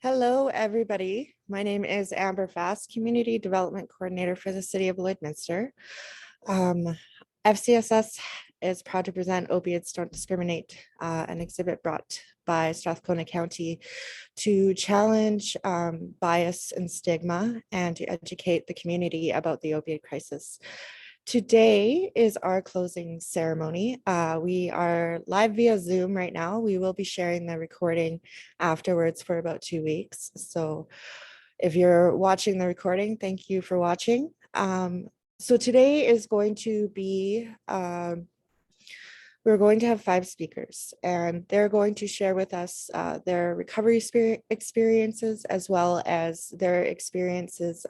Hello, everybody. My name is Amber Fast, Community Development Coordinator for the City of Lloydminster. FCSS is proud to present Opioids Don't Discriminate, an exhibit brought by Strathcona County to challenge bias and stigma and to educate the community about the opioid crisis. Today is our closing ceremony. We are live via Zoom right now. We will be sharing the recording afterwards for about 2 weeks. So if you're watching the recording, thank you for watching. So today is going to be, we're going to have 5 speakers, and they're going to share with us their recovery experiences as well as their experiences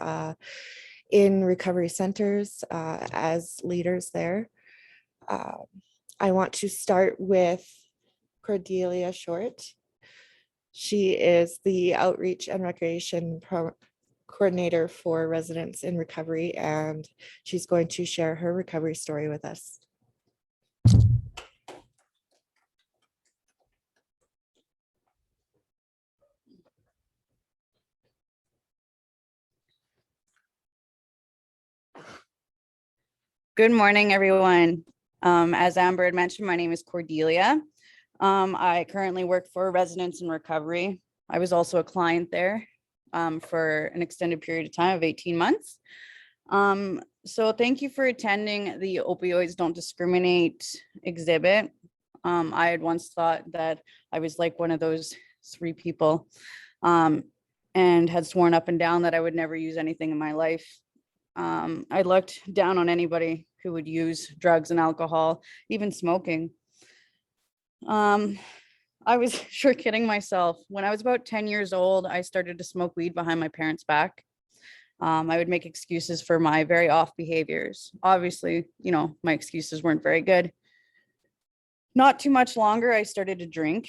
in recovery centers as leaders there. I want to start with Cordillia Shortt. She is the Outreach and Recreation Coordinator for residents in recovery, and she's going to share her recovery story with us. Good morning, everyone. As Amber had mentioned, my name is Cordelia. I currently work for Residents in Recovery. I was also a client there for an extended period of time of 18 months. So thank you for attending the Opioids Don't Discriminate exhibit. I had once thought that I was like one of those 3 people and had sworn up and down that I would never use anything in my life. I looked down on anybody who would use drugs and alcohol, even smoking. I was sure kidding myself. When I was about 10 years old, I started to smoke weed behind my parents' back. I would make excuses for my very off behaviors. Obviously, my excuses weren't very good. Not too much longer, I started to drink.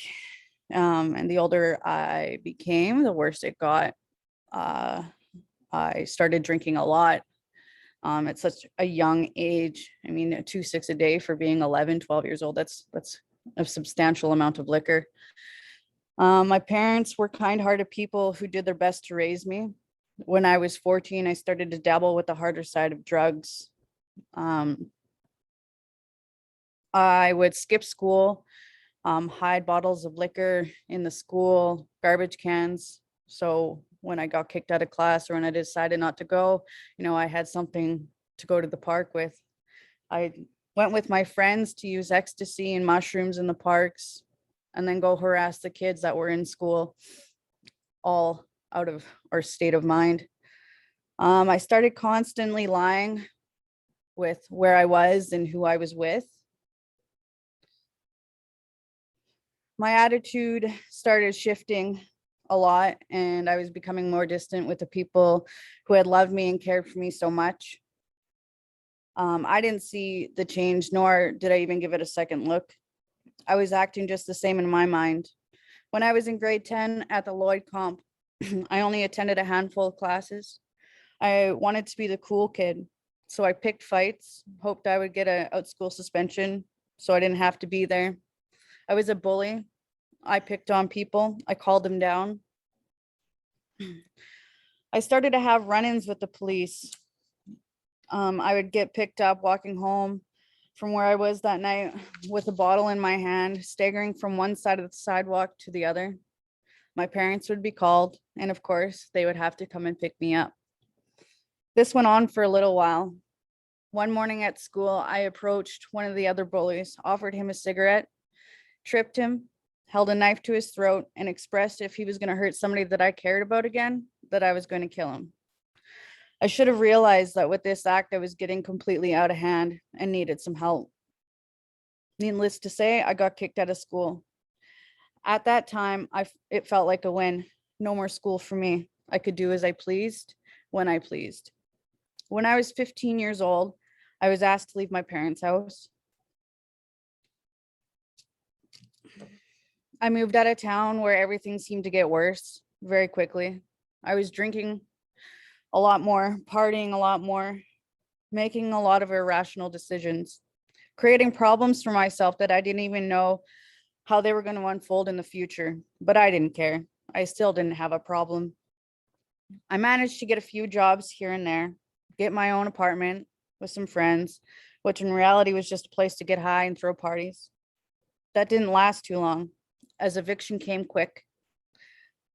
And the older I became, the worse it got. I started drinking a lot. At such a young age. I mean, 2.6 a day for being 11, 12 years old. That's a substantial amount of liquor. My parents were kind-hearted people who did their best to raise me. When I was 14, I started to dabble with the harder side of drugs. I would skip school, hide bottles of liquor in the school, garbage cans. So when I got kicked out of class or when I decided not to go, I had something to go to the park with. I went with my friends to use ecstasy and mushrooms in the parks and then go harass the kids that were in school, all out of our state of mind. I started constantly lying with where I was and who I was with. My attitude started shifting a lot, and I was becoming more distant with the people who had loved me and cared for me so much. I didn't see the change, nor did I even give it a second look. I was acting just the same in my mind. When I was in grade 10 at the Lloyd Comp, I only attended a handful of classes. I wanted to be the cool kid, so I picked fights, hoped I would get an out-school suspension so I didn't have to be there. I was a bully. I picked on people. I called them down. I started to have run-ins with the police. I would get picked up walking home from where I was that night with a bottle in my hand, staggering from one side of the sidewalk to the other. My parents would be called, and of course, they would have to come and pick me up. This went on for a little while. One morning at school, I approached one of the other bullies, offered him a cigarette, tripped him, held a knife to his throat, and expressed if he was going to hurt somebody that I cared about again, that I was going to kill him. I should have realized that with this act, I was getting completely out of hand and needed some help. Needless to say, I got kicked out of school. At that time, it felt like a win. No more school for me. I could do as I pleased, when I pleased. When I was 15 years old, I was asked to leave my parents' house. I moved out of town where everything seemed to get worse very quickly. I was drinking a lot more, partying a lot more, making a lot of irrational decisions, creating problems for myself that I didn't even know how they were going to unfold in the future. But I didn't care. I still didn't have a problem. I managed to get a few jobs here and there, get my own apartment with some friends, which in reality was just a place to get high and throw parties. That didn't last too long, as eviction came quick.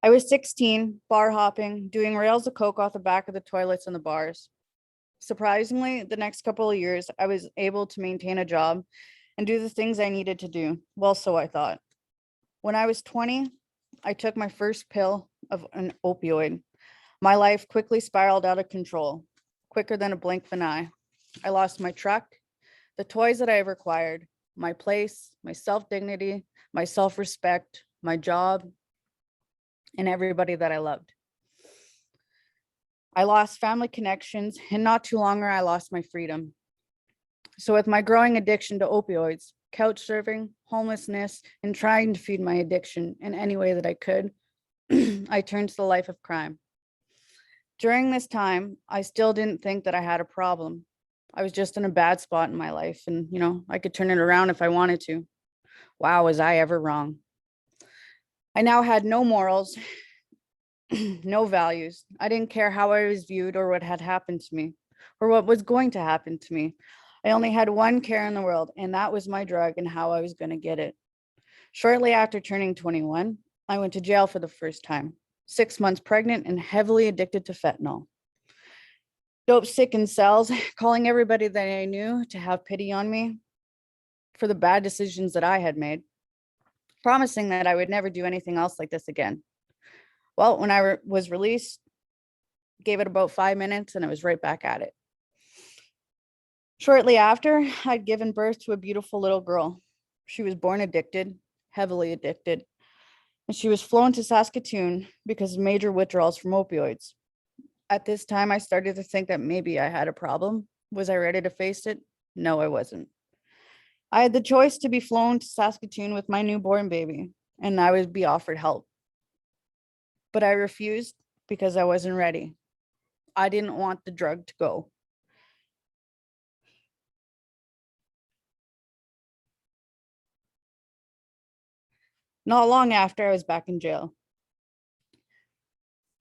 I was 16, bar hopping, doing rails of coke off the back of the toilets in the bars. Surprisingly, the next couple of years, I was able to maintain a job and do the things I needed to do. Well, so I thought. When I was 20, I took my first pill of an opioid. My life quickly spiraled out of control, quicker than a blink of an eye. I lost my truck, the toys that I acquired, my place, my self-dignity, my self-respect, my job, and everybody that I loved. I lost family connections, and not too long ago, I lost my freedom. So with my growing addiction to opioids, couch surfing, homelessness, and trying to feed my addiction in any way that I could, I turned to the life of crime. During this time, I still didn't think that I had a problem. I was just in a bad spot in my life, and I could turn it around if I wanted to. Wow, was I ever wrong? I now had no morals, no values. I didn't care how I was viewed or what had happened to me or what was going to happen to me. I only had one care in the world, and that was my drug and how I was going to get it. Shortly after turning 21, I went to jail for the first time, 6 months pregnant and heavily addicted to fentanyl. Dope sick in cells, calling everybody that I knew to have pity on me for the bad decisions that I had made, promising that I would never do anything else like this again. Well, when I was released, gave it about 5 minutes and I was right back at it. Shortly after, I'd given birth to a beautiful little girl. She was born addicted, heavily addicted, and she was flown to Saskatoon because of major withdrawals from opioids. At this time, I started to think that maybe I had a problem. Was I ready to face it? No, I wasn't. I had the choice to be flown to Saskatoon with my newborn baby, and I would be offered help. But I refused because I wasn't ready. I didn't want the drug to go. Not long after, I was back in jail.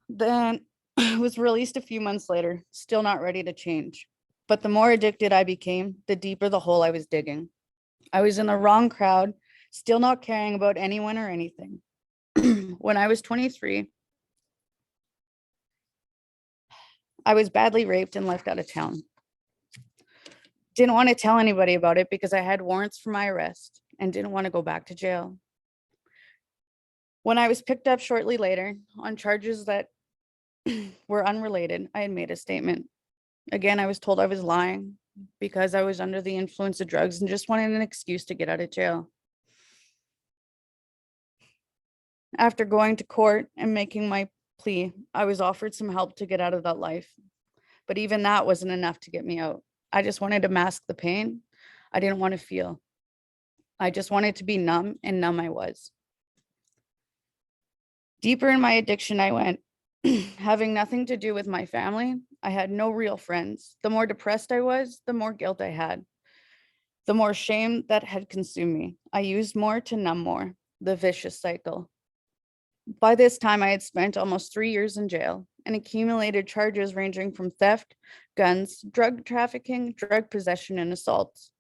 Then I was released a few months later, still not ready to change. But the more addicted I became, the deeper the hole I was digging. I was in the wrong crowd, still not caring about anyone or anything. When I was 23, I was badly raped and left out of town. Didn't want to tell anybody about it because I had warrants for my arrest and didn't want to go back to jail. When I was picked up shortly later on charges that were unrelated, I had made a statement. Again, I was told I was lying because I was under the influence of drugs and just wanted an excuse to get out of jail. After going to court and making my plea, I was offered some help to get out of that life. But even that wasn't enough to get me out. I just wanted to mask the pain. I didn't want to feel. I just wanted to be numb, and numb I was. Deeper in my addiction I went, having nothing to do with my family. I had no real friends. The more depressed I was, the more guilt I had, the more shame that had consumed me. I used more to numb more, the vicious cycle. By this time, I had spent almost 3 years in jail and accumulated charges ranging from theft, guns, drug trafficking, drug possession, and assaults.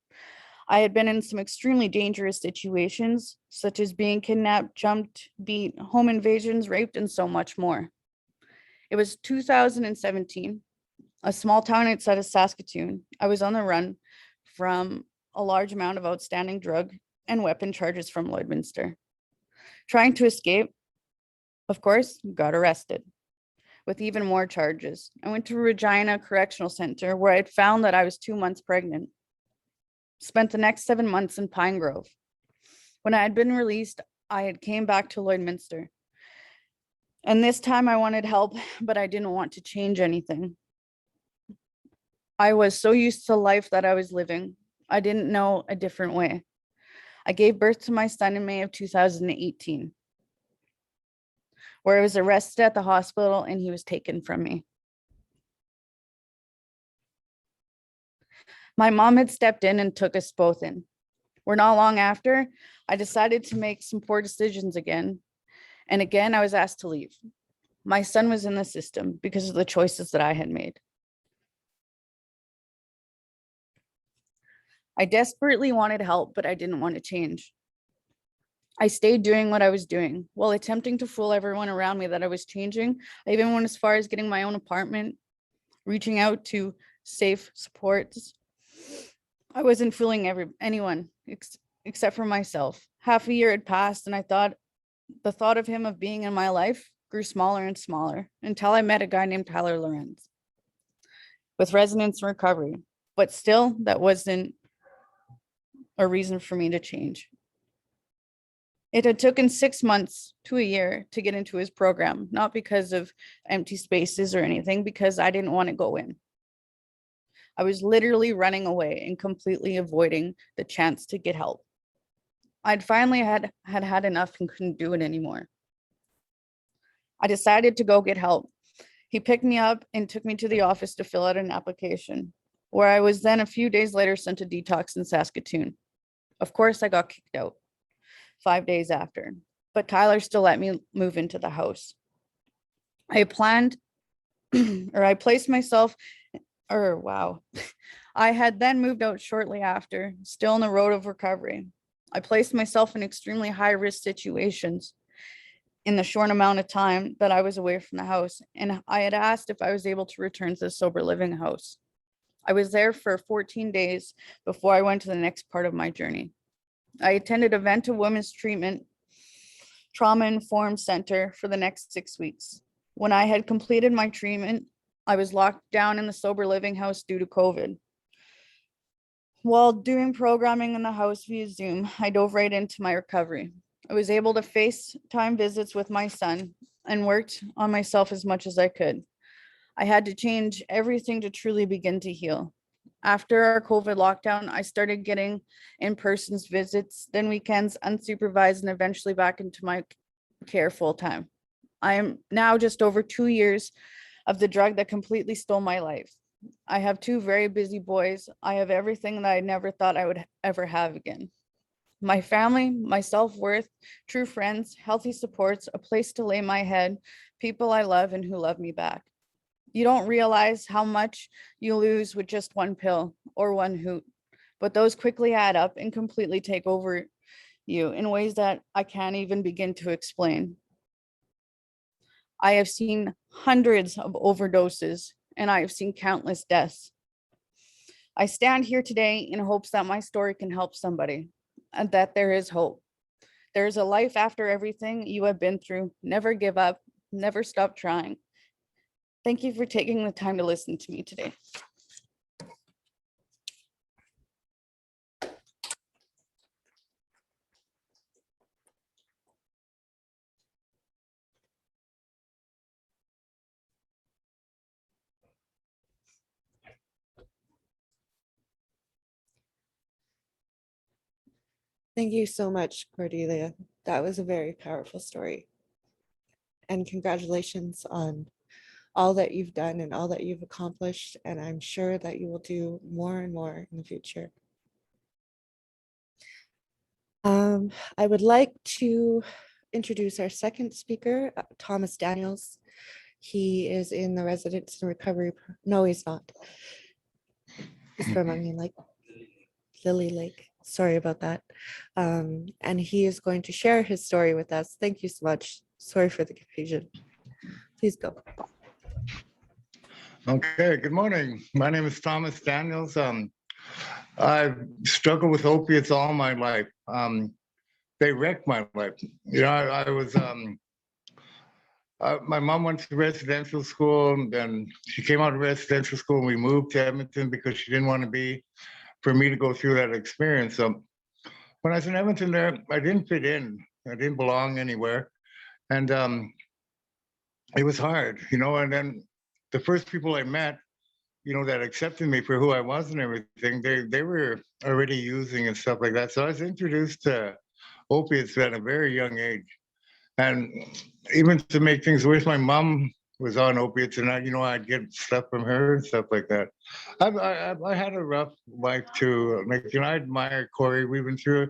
I had been in some extremely dangerous situations, such as being kidnapped, jumped, beat, home invasions, raped, and so much more. It was 2017, a small town outside of Saskatoon. I was on the run from a large amount of outstanding drug and weapon charges from Lloydminster. Trying to escape, of course, got arrested with even more charges. I went to Regina Correctional Center where I had found that I was 2 months pregnant. Spent the next 7 months in Pine Grove. When I had been released, I had came back to Lloydminster. And this time I wanted help, but I didn't want to change anything. I was so used to life that I was living. I didn't know a different way. I gave birth to my son in May of 2018, where I was arrested at the hospital and he was taken from me. My mom had stepped in and took us both in. Where not long after, I decided to make some poor decisions again And again, I was asked to leave. My son was in the system because of the choices that I had made. I desperately wanted help, but I didn't want to change. I stayed doing what I was doing while attempting to fool everyone around me that I was changing. I even went as far as getting my own apartment, reaching out to safe supports. I wasn't fooling anyone except for myself. Half a year had passed, and the thought of him of being in my life grew smaller and smaller until I met a guy named Tyler Lorenz with residence and recovery. But still, that wasn't a reason for me to change. It had taken 6 months to a year to get into his program, not because of empty spaces or anything, because I didn't want to go in. I was literally running away and completely avoiding the chance to get help. I'd finally had enough and couldn't do it anymore. I decided to go get help. He picked me up and took me to the office to fill out an application, where I was then a few days later sent to detox in Saskatoon. Of course, I got kicked out 5 days after, but Tyler still let me move into the house. I had then moved out shortly after, still on the road of recovery. I placed myself in extremely high risk situations in the short amount of time that I was away from the house, and I had asked if I was able to return to the sober living house. I was there for 14 days before I went to the next part of my journey. I attended a Venta Women's Treatment Trauma Informed Center for the next 6 weeks. When I had completed my treatment, I was locked down in the sober living house due to COVID. While doing programming in the house via Zoom, I dove right into my recovery. I was able to FaceTime visits with my son and worked on myself as much as I could. I had to change everything to truly begin to heal. After our COVID lockdown, I started getting in-person visits, then weekends, unsupervised, and eventually back into my care full time. I am now just over 2 years of the drug that completely stole my life. I have 2 very busy boys. I have everything that I never thought I would ever have again. My family, my self-worth, true friends, healthy supports, a place to lay my head, people I love and who love me back. You don't realize how much you lose with just one pill or one hoot, but those quickly add up and completely take over you in ways that I can't even begin to explain. I have seen hundreds of overdoses and I have seen countless deaths. I stand here today in hopes that my story can help somebody and that there is hope. There is a life after everything you have been through. Never give up, never stop trying. Thank you for taking the time to listen to me today. Thank you so much, Cordelia. That was a very powerful story. And congratulations on all that you've done and all that you've accomplished. And I'm sure that you will do more and more in the future. I would like to introduce our second speaker, Thomas Daniels. He is in the residence and recovery. No, he's not. He's from Onion Lake, Lily Lake. Sorry about that. And he is going to share his story with us. Thank you so much. Sorry for the confusion. Please go. Okay, good morning. My name is Thomas Daniels. I've struggled with opiates all my life. They wrecked my life. You know, I was, my mom went to residential school, and then she came out of residential school and we moved to Edmonton because she didn't want to be, for me to go through that experience. So when I was in Edmonton there, I didn't fit in. I didn't belong anywhere. And it was hard, you know, and then the first people I met, you know, that accepted me for who I was and everything, they were already using and stuff like that. So I was introduced to opiates at a very young age. And even to make things worse, my mom was on opiates, and I'd get stuff from her and stuff like that. I had a rough life too. Like, I admire Corey. We've been through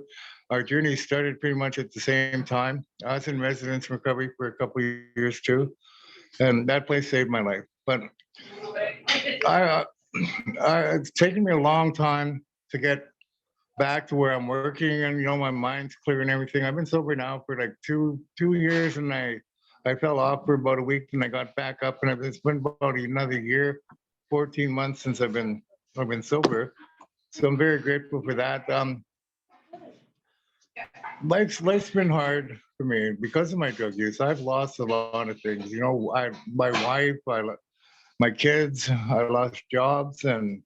our journey started pretty much at the same time. I was in residence recovery for a couple of years too, and that place saved my life. But I, uh, it's taken me a long time to get back to where I'm working, and my mind's clear and everything. I've been sober now for like two years, and I fell off for about a week, and I got back up, and it's been about another year, 14 months since I've been sober. So I'm very grateful for that. Life's been hard for me because of my drug use. I've lost a lot of things. My wife, my kids, I lost jobs, and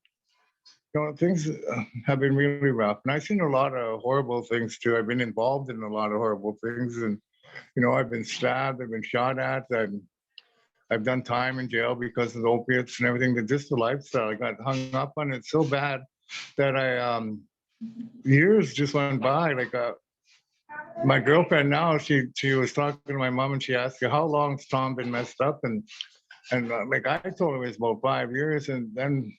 things have been really rough. And I've seen a lot of horrible things too. I've been involved in a lot of horrible things, and I've been stabbed, I've been shot at, and I've done time in jail because of the opiates and everything. But just the lifestyle, I got hung up on it so bad that years just went by. Like my girlfriend now, she was talking to my mom, and she asked her, how long's Tom been messed up? And like I told her it was about 5 years, and then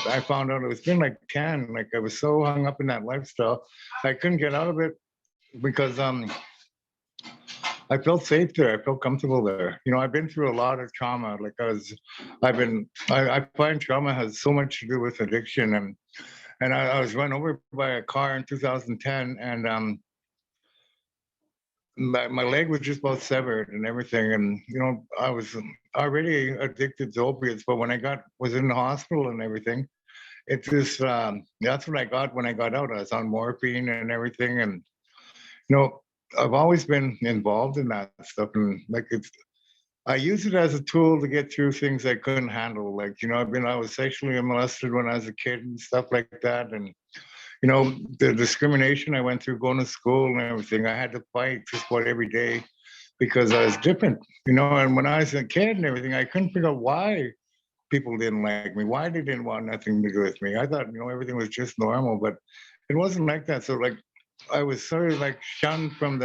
I found out it's been like 10. Like I was so hung up in that lifestyle, I couldn't get out of it because I felt safe there. I felt comfortable there. I've been through a lot of trauma. Like I find trauma has so much to do with addiction, and I was run over by a car in 2010, and my leg was just about severed and everything, and I was already addicted to opiates, but when I was in the hospital and everything, it just that's what I got when I got out. I was on morphine and everything, and I've always been involved in that stuff, and like I use it as a tool to get through things I couldn't handle. Like I was sexually molested when I was a kid and stuff like that, and the discrimination I went through going to school and everything, I had to fight just about every day because I was different, and when I was a kid and everything, I couldn't figure out why people didn't like me, why they didn't want nothing to do with me. I thought, everything was just normal, but it wasn't like that. So like I was sort of like shunned from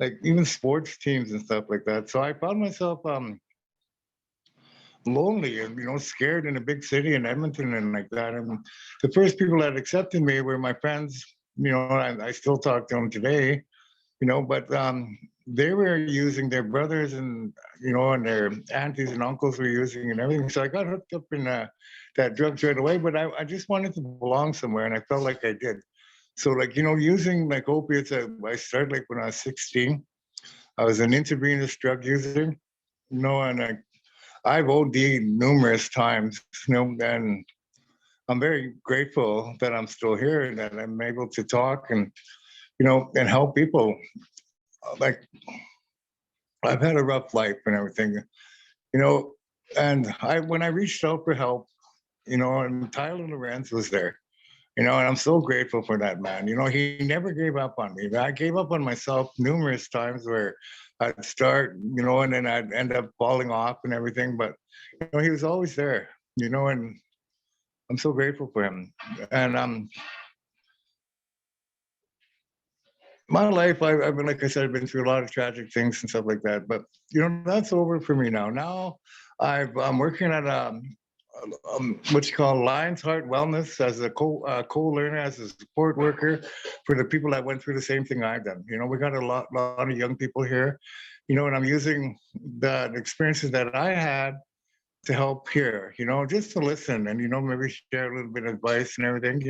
like even sports teams and stuff like that. So I found myself lonely and scared in a big city in Edmonton and like that. And the first people that accepted me were my friends. I still talk to them today. But they were using their brothers and and their aunties and uncles were using and everything. So I got hooked up in that drugs right away. But I just wanted to belong somewhere, and I felt like I did. So like using like opiates, I started like when I was 16. I was an intravenous drug user. And I've OD'd numerous times. And I'm very grateful that I'm still here and that I'm able to talk and and help people. Like I've had a rough life and everything, and when I reached out for help, and Tyler Lorenz was there, and I'm so grateful for that man. He never gave up on me. I gave up on myself numerous times where I'd start, and then I'd end up falling off and everything, but he was always there, and I'm so grateful for him. And my life, I've been, like I said, I've been through a lot of tragic things and stuff like that. But that's over for me now. Now I'm working at what you call Lion's Heart Wellness as a co-learner, as a support worker for the people that went through the same thing I've done. We got a lot of young people here, and I'm using the experiences that I had to help here, just to listen and maybe share a little bit of advice and everything,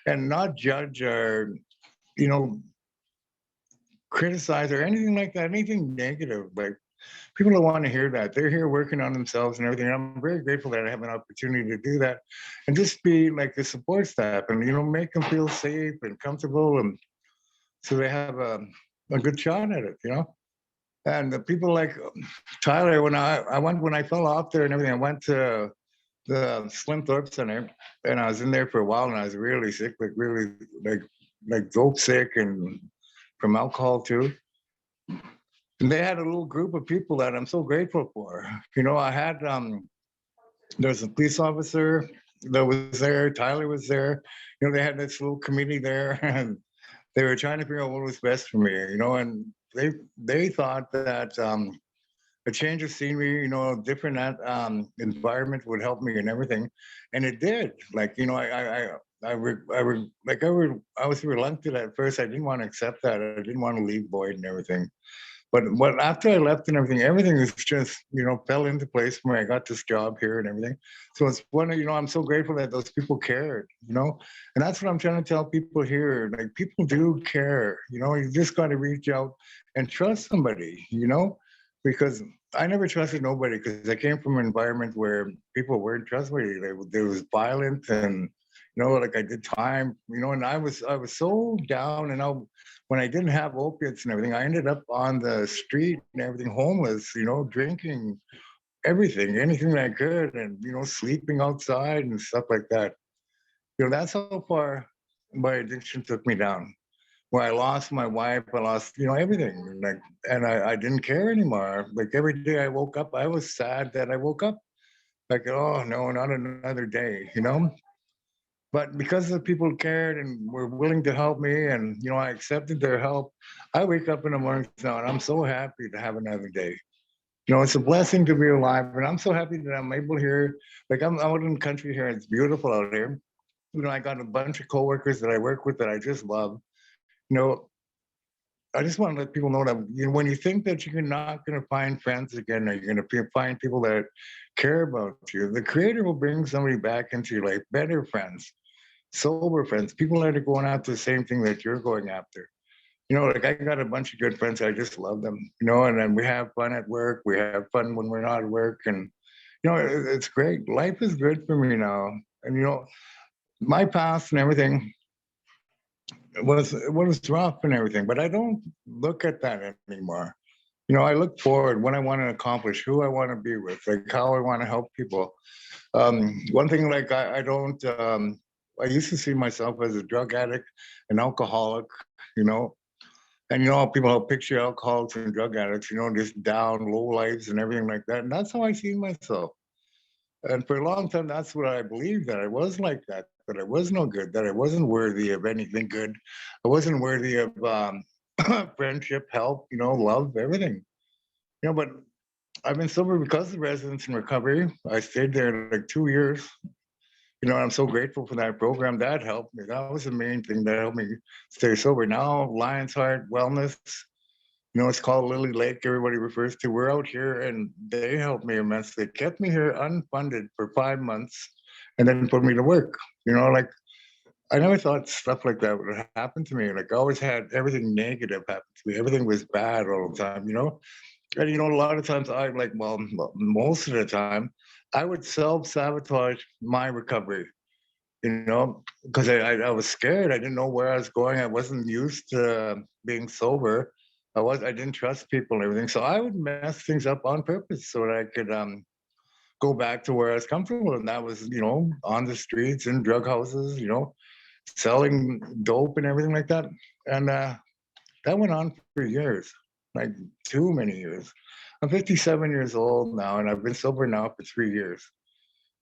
and not judge or you know criticize or anything like that, anything negative. Like people don't want to hear that. They're here working on themselves and everything. I'm very grateful that I have an opportunity to do that and just be like the support staff and, make them feel safe and comfortable. And so they have a good shot at it, And the people like Tyler, when I fell off there and everything, I went to the Slim Thorpe Center and I was in there for a while and I was really sick, like really like dope sick and from alcohol too. And they had a little group of people that I'm so grateful for. I had there's a police officer that was there, Tyler was there. They had this little committee there and they were trying to figure out what was best for me, and they thought that a change of scenery, different environment would help me and everything, and it did. Like, I was reluctant at first. I didn't want to accept that. I didn't want to leave Boyd and everything. But after I left and everything is just, fell into place where I got this job here and everything. So it's one of, I'm so grateful that those people cared, and that's what I'm trying to tell people here. Like, people do care, you just got to reach out and trust somebody, because I never trusted nobody because I came from an environment where people weren't trustworthy. There was violence and, like I did time, and I was so down and out when I didn't have opiates and everything. I ended up on the street and everything, homeless, drinking everything, anything that I could, and sleeping outside and stuff like that. That's how far my addiction took me down. Where I lost my wife, I lost, everything. Like, and I didn't care anymore. Like, every day I woke up, I was sad that I woke up. Like, oh no, not another day. But because the people cared and were willing to help me, and I accepted their help, I wake up in the morning now and I'm so happy to have another day. It's a blessing to be alive, and I'm so happy that I'm able here. Like, I'm out in the country here, it's beautiful out here. I got a bunch of coworkers that I work with that I just love. You know, I just want to let people know that when you think that you're not going to find friends again, or you're going to find people that care about you, the Creator will bring somebody back into your life, better friends, sober friends, people that are going after the same thing that you're going after. Like, I got a bunch of good friends. I just love them, and then we have fun at work. We have fun when we're not at work. And, it's great. Life is good for me now. And, my past and everything was rough and everything, but I don't look at that anymore. I look forward, what I want to accomplish, who I want to be with, like how I want to help people. One thing, like, I don't, I used to see myself as a drug addict, an alcoholic, you know, and people have picture alcoholics and drug addicts, just down, low lives and everything like that. And that's how I see myself. And for a long time, that's what I believed, that I was like that I was no good, that I wasn't worthy of anything good. I wasn't worthy of friendship, help, love, everything. But I've been sober because of residence and recovery. I stayed there like 2 years. I'm so grateful for that program. That helped me. That was the main thing that helped me stay sober. Now, Lion's Heart Wellness, it's called Lily Lake, everybody refers to. We're out here and they helped me immensely. They kept me here unfunded for 5 months and then put me to work. Like, I never thought stuff like that would happen to me. Like, I always had everything negative happen to me. Everything was bad all the time. And, a lot of times most of the time, I would self-sabotage my recovery, because I was scared. I didn't know where I was going. I wasn't used to being sober. I didn't trust people and everything. So I would mess things up on purpose so that I could go back to where I was comfortable. And that was, on the streets and drug houses, selling dope and everything like that. And that went on for years, like too many years. I'm 57 years old now, and I've been sober now for 3 years,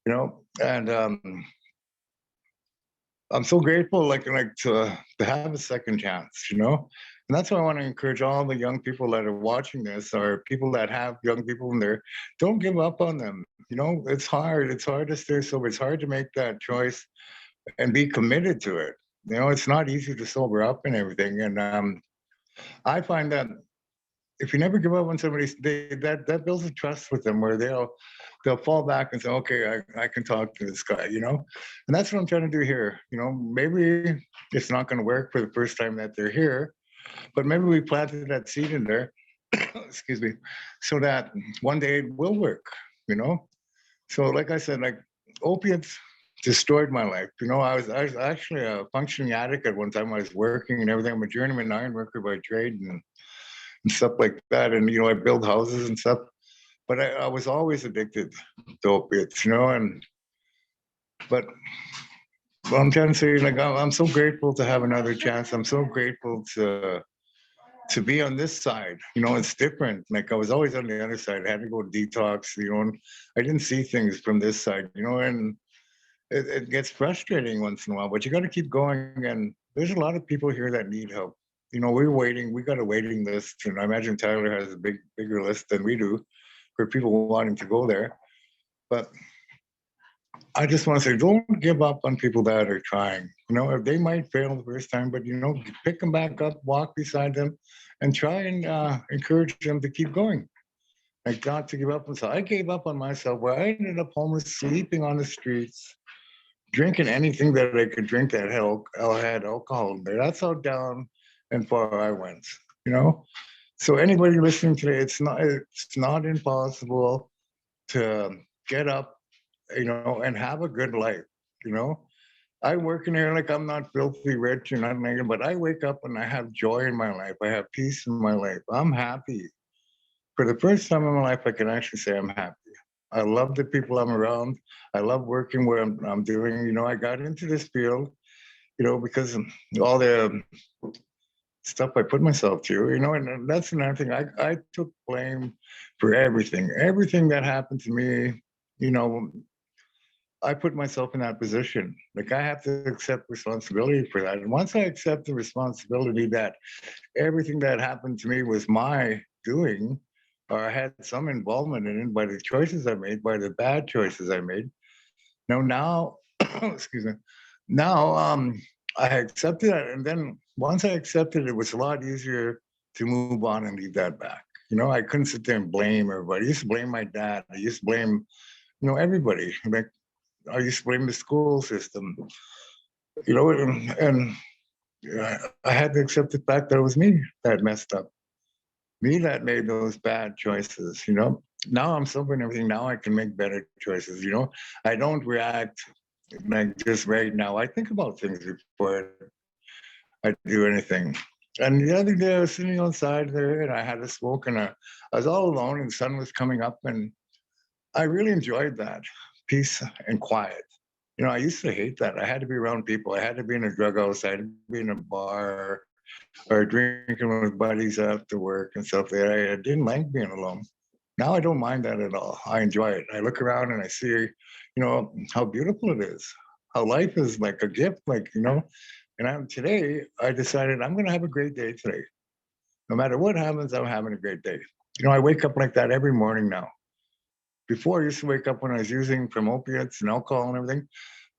and I'm so grateful, like to have a second chance, and that's why I want to encourage all the young people that are watching this, or people that have young people in there. Don't give up on them. It's hard. It's hard to stay sober. It's hard to make that choice and be committed to it. It's not easy to sober up and everything. And I find that if you never give up on somebody, that builds a trust with them, where they'll fall back and say, okay, I can talk to this guy, and that's what I'm trying to do here. Maybe it's not going to work for the first time that they're here, but maybe we planted that seed in there, excuse me, so that one day it will work. So, like I said, like, opiates destroyed my life. I was actually a functioning addict at one time. I was working and everything. I'm a journeyman iron worker by trade and stuff like that. And, I build houses and stuff. But I was always addicted to opiates, but what I'm trying to say, like, I'm so grateful to have another chance. I'm so grateful to be on this side. It's different. Like, I was always on the other side. I had to go detox, and I didn't see things from this side, and it gets frustrating once in a while, but you got to keep going. And there's a lot of people here that need help. We're waiting. We got a waiting list, and I imagine Tyler has a bigger list than we do. for people wanting to go there. But I just want to say, don't give up on people that are trying. You know, they might fail the first time, but, you know, pick them back up, walk beside them, and try and encourage them to keep going. Like, not to give up on myself. I gave up on myself where I ended up homeless, sleeping on the streets, drinking anything that I could drink that had alcohol in there. That's how down and far I went, you know? So anybody listening today, it's not impossible to get up, you know, and have a good life, you know? I work in here like I'm not filthy rich or nothing like that, but I wake up and I have joy in my life. I have peace in my life. I'm happy. For the first time in my life, I can actually say I'm happy. I love the people I'm around. I love working where I'm doing. You know, I got into this field, you know, because of all the stuff I put myself through, you know, and that's another thing. I took blame for everything that happened to me, you know. I put myself in that position. Like, I have to accept responsibility for that. And once I accept the responsibility that everything that happened to me was my doing, or I had some involvement in it by the choices I made, by the bad choices I made. Now, excuse me. Now, I accepted that, and then once I accepted it, it was a lot easier to move on and leave that back. You know, I couldn't sit there and blame everybody. I used to blame my dad. I used to blame, you know, everybody. Like, I used to blame the school system. You know, and I had to accept the fact that it was me that messed up, me that made those bad choices, you know. Now I'm sober and everything. Now I can make better choices, you know. I don't react like just right now. I think about things before I do anything. And the other day I was sitting outside there and I had a smoke and I was all alone and the sun was coming up and I really enjoyed that peace and quiet. You know, I used to hate that. I had to be around people. I had to be in a drug house. I had to be in a bar or drinking with buddies after work and stuff like that. I didn't like being alone. Now I don't mind that at all. I enjoy it. I look around and I see, you know, how beautiful it is, how life is like a gift, like, you know. And today I decided I'm going to have a great day today. No matter what happens, I'm having a great day. You know, I wake up like that every morning now. Before, I used to wake up when I was using from opiates and alcohol and everything.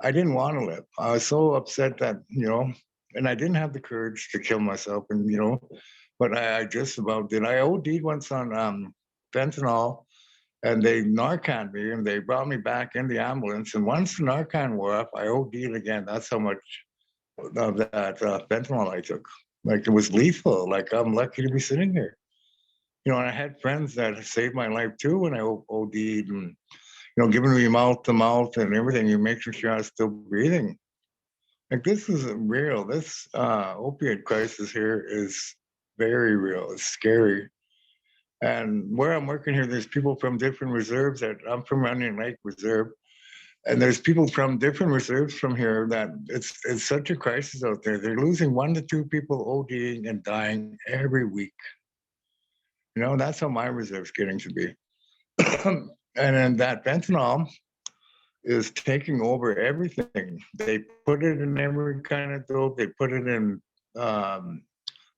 I didn't want to live. I was so upset that, you know, and I didn't have the courage to kill myself. And, you know, but I just about did. I OD'd once on fentanyl and they Narcaned me and they brought me back in the ambulance. And once the Narcan wore off, I OD'd again. That's how much of that fentanyl I took. Like, it was lethal. Like, I'm lucky to be sitting here. You know, and I had friends that saved my life too when I OD'd and, you know, giving me mouth to mouth and everything. You make sure I was still breathing. Like, this is real. This opioid crisis here is very real. It's scary. And where I'm working here, there's people from different reserves. That I'm from Onion Lake Reserve, and there's people from different reserves from here that it's such a crisis out there. They're losing 1 to 2 people ODing and dying every week. You know, that's how my reserve's getting to be. And then that fentanyl is taking over everything. They put it in every kind of dope. They put it in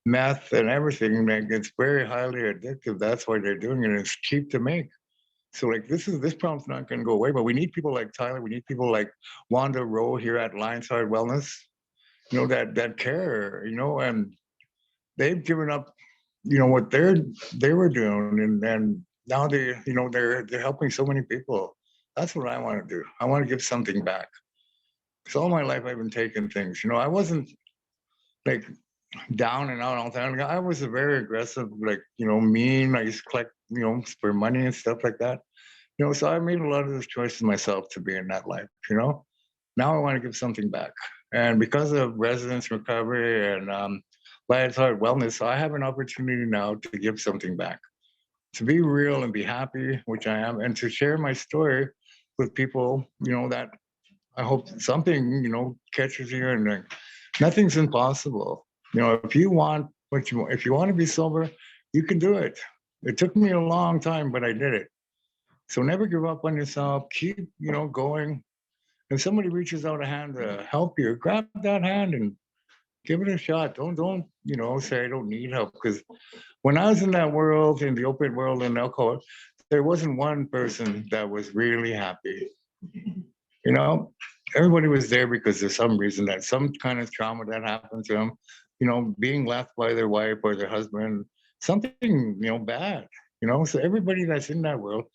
meth and everything. Like, it's very highly addictive. That's why they're doing it. It's cheap to make. So, like, this problem's not going to go away. But we need people like Tyler. We need people like Wanda Rowe here at Lions Heart Wellness. You know, that care. You know, and they've given up. You know what they were doing, and now they're helping so many people. That's what I want to do. I want to give something back. Because all my life I've been taking things. You know, I wasn't like down and out all the time. I was a very aggressive, like, you know, mean. I used to collect, you know, for money and stuff like that. You know, so I made a lot of those choices myself to be in that life, you know. Now I want to give something back. And because of residence recovery and Lions Heart Wellness, I have an opportunity now to give something back, to be real and be happy, which I am, and to share my story with people, you know, that I hope something, you know, catches you. And nothing's impossible. You know, if you want if you want to be sober, you can do it. It took me a long time, but I did it. So never give up on yourself. Keep, you know, going. If somebody reaches out a hand to help you, grab that hand and give it a shot. Don't, you know, say I don't need help. Because when I was in that world, in the opiate world and alcohol, there wasn't one person that was really happy. You know, everybody was there because there's some reason, that some kind of trauma that happened to them, you know, being left by their wife or their husband, something, you know, bad, you know. So everybody that's in that world,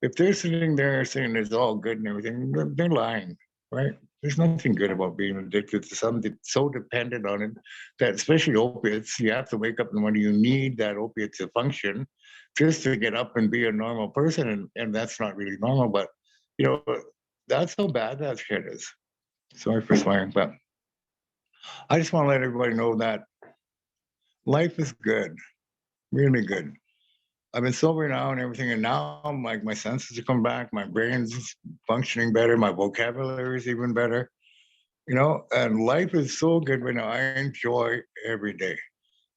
if they're sitting there saying it's all good and everything, they're lying, right? There's nothing good about being addicted to something so dependent on it, that especially opiates, you have to wake up in the morning, you need that opiate to function just to get up and be a normal person. And that's not really normal, but you know, that's how bad that shit is. Sorry for swearing, but I just want to let everybody know that life is good, really good. I've been sober now and everything, and now I'm like, my senses are coming back, my brain's functioning better, my vocabulary is even better, you know, and life is so good right now. I enjoy every day.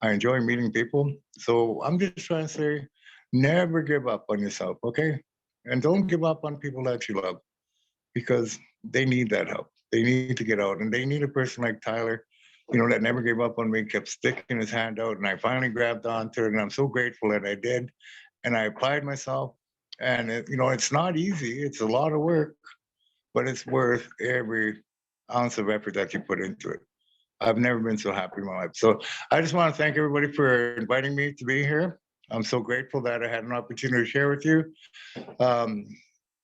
I enjoy meeting people. So I'm just trying to say, never give up on yourself, okay? And don't give up on people that you love, because they need that help. They need to get out, and they need a person like Tyler, you know, that never gave up on me, kept sticking his hand out, and I finally grabbed onto it, and I'm so grateful that I did. And I applied myself, and you know, it's not easy. It's a lot of work, but it's worth every ounce of effort that you put into it. I've never been so happy in my life. So I just want to thank everybody for inviting me to be here. I'm so grateful that I had an opportunity to share with you. Um,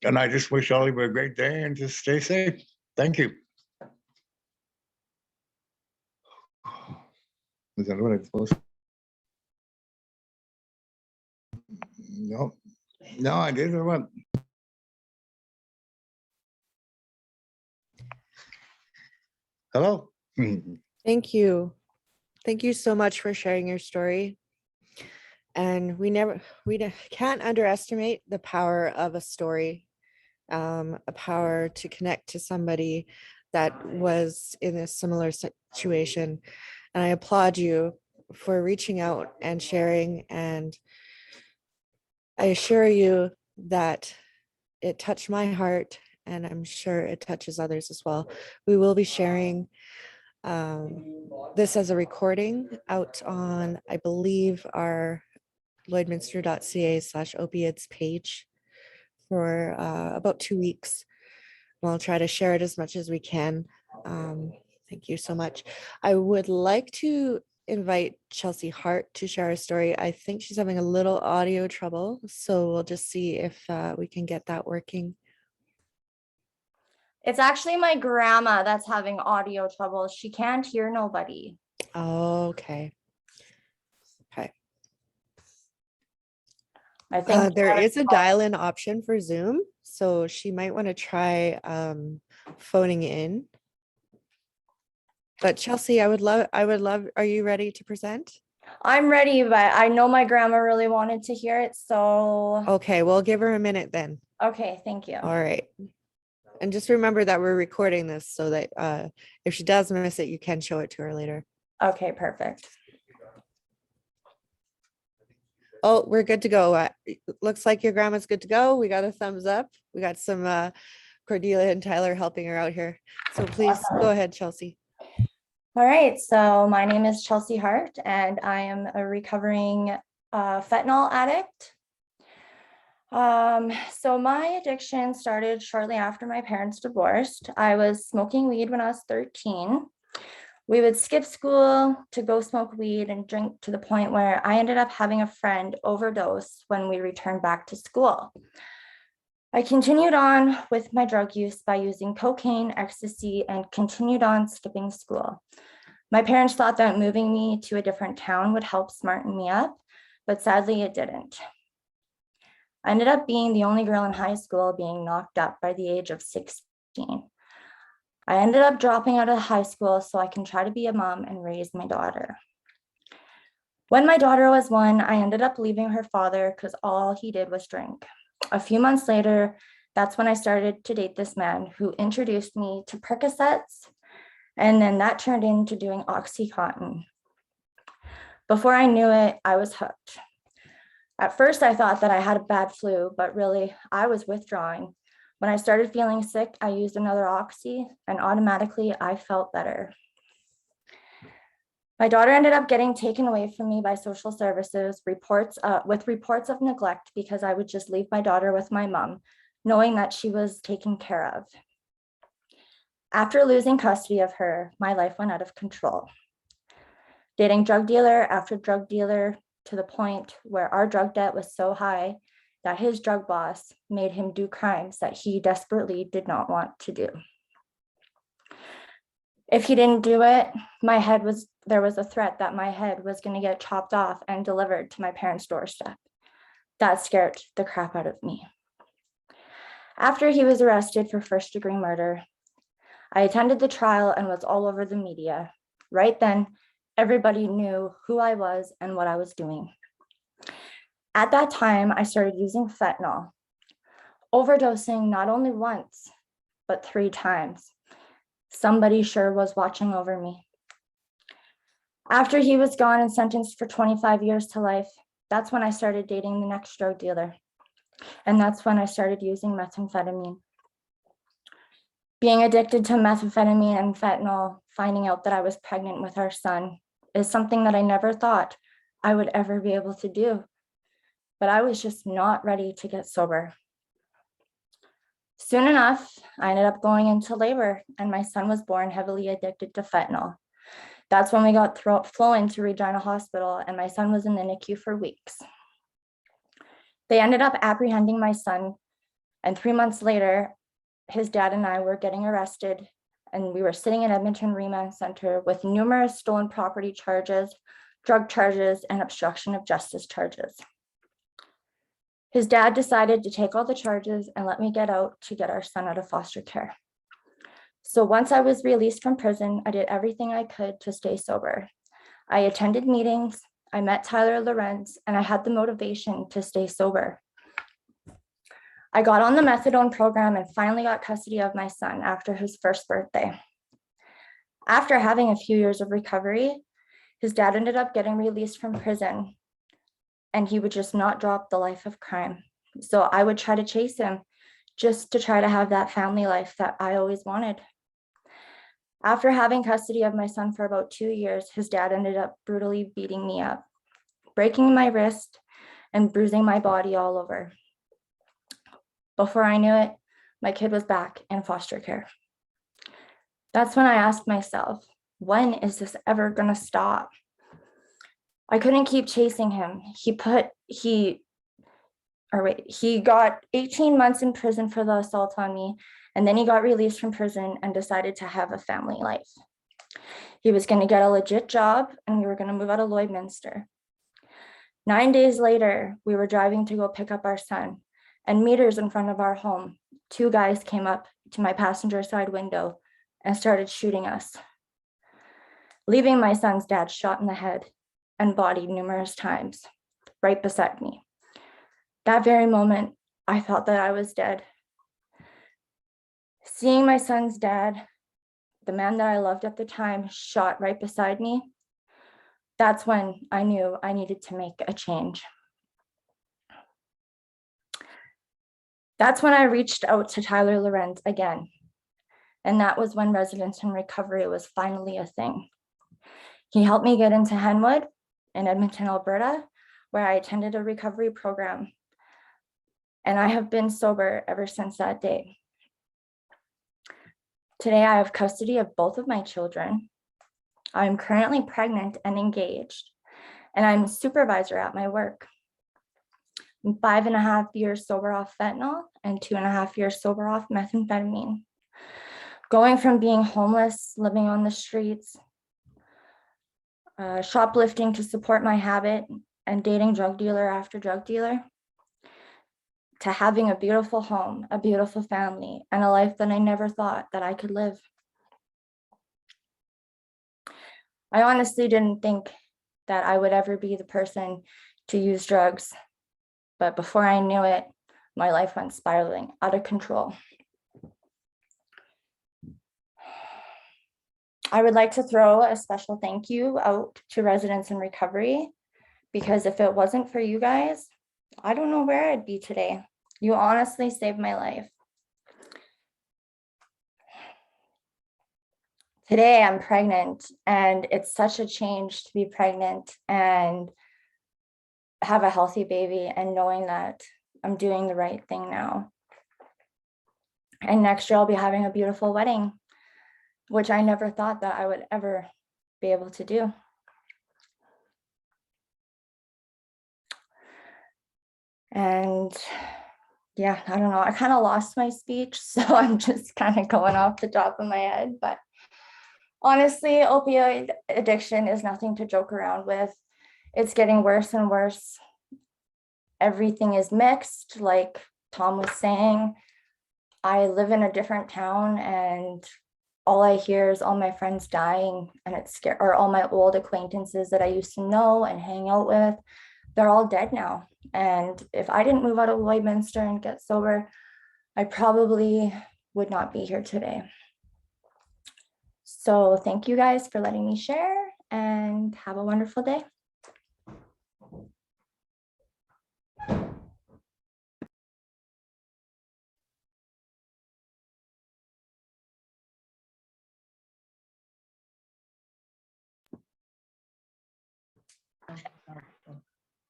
and I just wish all of you a great day and just stay safe. Thank you. Is that what I'm supposed to? No, no, I didn't. What? Hello. Thank you. Thank you so much for sharing your story. And can't underestimate the power of a story, a power to connect to somebody that was in a similar situation. And I applaud you for reaching out and sharing. And I assure you that it touched my heart, and I'm sure it touches others as well. We will be sharing this as a recording out on, I believe, our lloydminster.ca/opiates page for about 2 weeks. We'll try to share it as much as we can. Thank you so much. I would like to invite Chelsey Hart to share a story. I think she's having a little audio trouble, so we'll just see if we can get that working. It's actually my grandma that's having audio trouble. She can't hear nobody. Okay. Okay. I think there is a dial-in option for Zoom, so she might want to try phoning in. But Chelsey, I would love, are you ready to present? I'm ready, but I know my grandma really wanted to hear it, so. Okay, we'll give her a minute then. Okay, thank you. All right. And just remember that we're recording this so that if she does miss it, you can show it to her later. Okay, perfect. Oh, we're good to go. Looks like your grandma's good to go. We got a thumbs up. We got some Cordelia and Tyler helping her out here. So please go ahead, Chelsey. All right, so my name is Chelsey Hart, and I am a recovering fentanyl addict. So my addiction started shortly after my parents divorced. I was smoking weed when I was 13. We would skip school to go smoke weed and drink, to the point where I ended up having a friend overdose when we returned back to school. I continued on with my drug use by using cocaine, ecstasy, and continued on skipping school. My parents thought that moving me to a different town would help smarten me up, but sadly it didn't. I ended up being the only girl in high school being knocked up by the age of 16. I ended up dropping out of high school so I can try to be a mom and raise my daughter. When my daughter was 1, I ended up leaving her father because all he did was drink. A few months later, that's when I started to date this man who introduced me to Percocets, and then that turned into doing Oxycontin. Before I knew it, I was hooked. At first, I thought that I had a bad flu, but really, I was withdrawing. When I started feeling sick, I used another Oxy, and automatically I felt better. My daughter ended up getting taken away from me by social services, with reports of neglect because I would just leave my daughter with my mom, knowing that she was taken care of. After losing custody of her, my life went out of control. Dating drug dealer after drug dealer to the point where our drug debt was so high that his drug boss made him do crimes that he desperately did not want to do. If he didn't do it, there was a threat that my head was going to get chopped off and delivered to my parents' doorstep. That scared the crap out of me. After he was arrested for first-degree murder, I attended the trial and was all over the media. Right then, everybody knew who I was and what I was doing. At that time, I started using fentanyl, overdosing not only once, but 3 times. Somebody sure was watching over me. After he was gone and sentenced for 25 years to life, that's when I started dating the next drug dealer. And that's when I started using methamphetamine. Being addicted to methamphetamine and fentanyl, finding out that I was pregnant with our son, is something that I never thought I would ever be able to do. But I was just not ready to get sober. Soon enough, I ended up going into labor and my son was born heavily addicted to fentanyl. That's when we got flown to Regina Hospital and my son was in the NICU for weeks. They ended up apprehending my son, and 3 months later, his dad and I were getting arrested and we were sitting in Edmonton Remand Center with numerous stolen property charges, drug charges, and obstruction of justice charges. His dad decided to take all the charges and let me get out to get our son out of foster care. So once I was released from prison, I did everything I could to stay sober. I attended meetings, I met Tyler Lorenz, and I had the motivation to stay sober. I got on the methadone program and finally got custody of my son after his first birthday. After having a few years of recovery, his dad ended up getting released from prison and he would just not drop the life of crime. So I would try to chase him just to try to have that family life that I always wanted. After having custody of my son for about 2 years, his dad ended up brutally beating me up, breaking my wrist and bruising my body all over. Before I knew it, my kid was back in foster care. That's when I asked myself, when is this ever gonna stop? I couldn't keep chasing him. He got 18 months in prison for the assault on me, and then he got released from prison and decided to have a family life. He was gonna get a legit job and we were gonna move out of Lloydminster. 9 days later, we were driving to go pick up our son, and meters in front of our home, 2 guys came up to my passenger side window and started shooting us, leaving my son's dad shot in the head and body numerous times, right beside me. That very moment, I thought that I was dead. Seeing my son's dad, the man that I loved at the time, shot right beside me, that's when I knew I needed to make a change. That's when I reached out to Tyler Lorenz again. And that was when residence and recovery was finally a thing. He helped me get into Henwood in Edmonton, Alberta, where I attended a recovery program. And I have been sober ever since that day. Today, I have custody of both of my children. I'm currently pregnant and engaged, and I'm a supervisor at my work. I'm 5.5 years sober off fentanyl and 2.5 years sober off methamphetamine. Going from being homeless, living on the streets, shoplifting to support my habit, and dating drug dealer after drug dealer, to having a beautiful home, a beautiful family, and a life that I never thought that I could live. I honestly didn't think that I would ever be the person to use drugs, but before I knew it, my life went spiraling out of control. I would like to throw a special thank you out to residents in recovery, because if it wasn't for you guys, I don't know where I'd be today. You honestly saved my life. today I'm pregnant, and it's such a change to be pregnant and have a healthy baby, and knowing that I'm doing the right thing now. And next year I'll be having a beautiful wedding, which I never thought that I would ever be able to do. And yeah, I don't know, I kind of lost my speech, so I'm just kind of going off the top of my head. But honestly, opioid addiction is nothing to joke around with. It's getting worse and worse. Everything is mixed, like Tom was saying. I live in a different town, and all I hear is all my friends dying, and it's scary. Or all my old acquaintances that I used to know and hang out with, they're all dead now. And if I didn't move out of Lloydminster and get sober, I probably would not be here today. So thank you guys for letting me share, and have a wonderful day.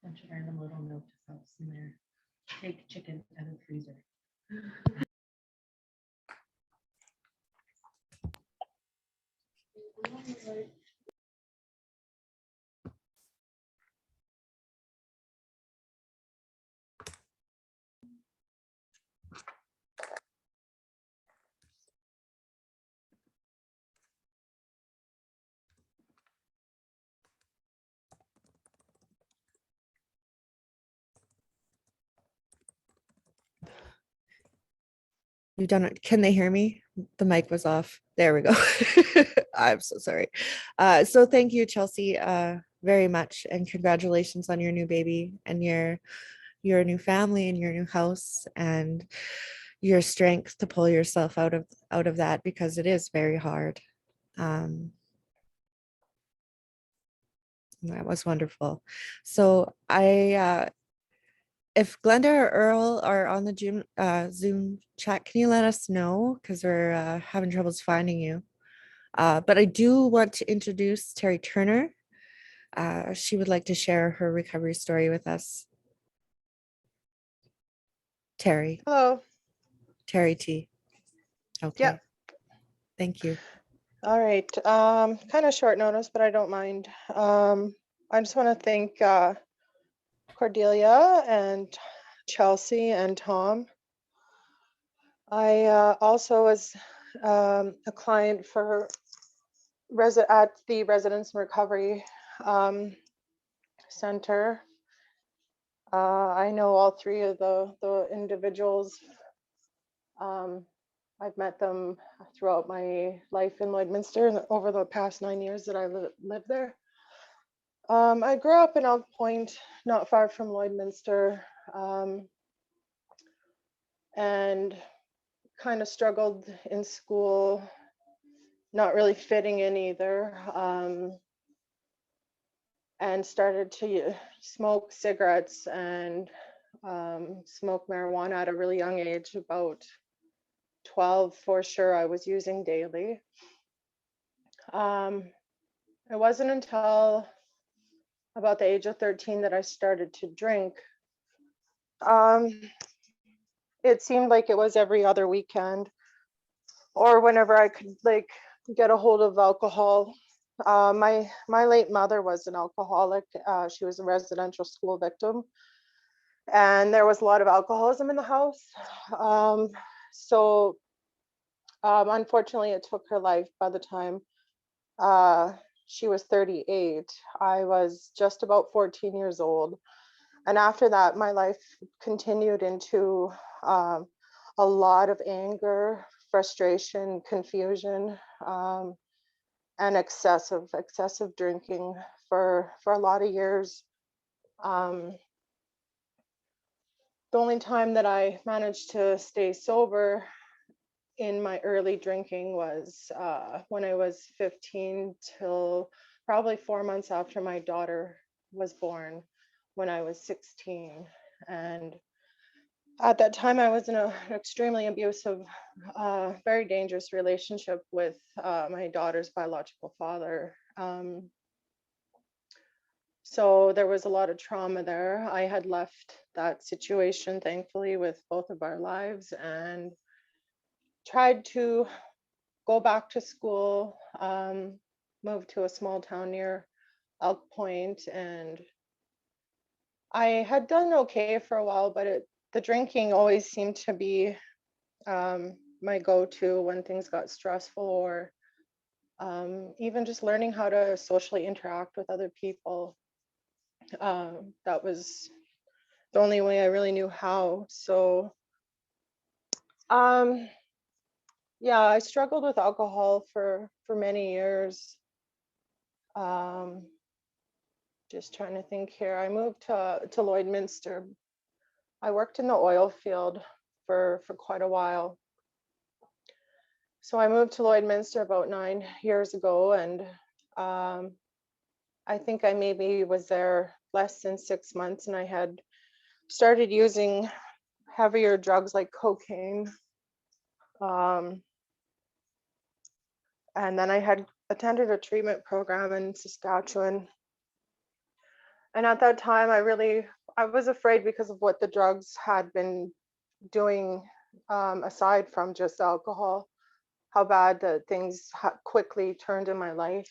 Bunch of random little note to self in there. Take chicken out of the freezer. You've done it. Can they hear me? The mic was off. There we go. I'm so sorry. So thank you, Chelsey, very much, and congratulations on your new baby and your new family and your new house, and your strength to pull yourself out of that, because it is very hard. That was wonderful. So if Glenda or Earl are on the Zoom chat, can you let us know? Because we're having troubles finding you. But I do want to introduce Terry Turner. She would like to share her recovery story with us. Terry. Hello. Terry T. Okay. Yep. Thank you. All right. Kind of short notice, but I don't mind. I just want to thank Cordelia and Chelsey and Tom. I also was a client for at the Residence and Recovery Center. I know all three of the individuals. I've met them throughout my life in Lloydminster and over the past 9 years that I lived there. I grew up in Oak Point, not far from Lloydminster, and kind of struggled in school, not really fitting in either, and started to smoke cigarettes and smoke marijuana at a really young age, about 12 for sure. I was using daily. It wasn't until about the age of 13 that I started to drink. It seemed like it was every other weekend or whenever I could like get a hold of alcohol. My late mother was an alcoholic. She was a residential school victim, and there was a lot of alcoholism in the house. So unfortunately, it took her life by the time she was 38. I was just about 14 years old. And after that, my life continued into a lot of anger, frustration, confusion, and excessive drinking for a lot of years. The only time that I managed to stay sober in my early drinking was when I was 15 till probably 4 months after my daughter was born, when I was 16. And At that time, I was in an extremely abusive, very dangerous relationship with my daughter's biological father. So there was a lot of trauma there. I had left that situation, thankfully, with both of our lives, and tried to go back to school, moved to a small town near Elk Point, and I had done okay for a while, but the drinking always seemed to be my go-to when things got stressful, or even just learning how to socially interact with other people. That was the only way I really knew how. So yeah, I struggled with alcohol for many years. Just trying to think here. I moved to Lloydminster. I worked in the oil field for quite a while. So I moved to Lloydminster about 9 years ago, and I think I maybe was there less than 6 months, and I had started using heavier drugs like cocaine. And then I had attended a treatment program in Saskatchewan. And at that time, I was afraid because of what the drugs had been doing, aside from just alcohol, how bad the things quickly turned in my life.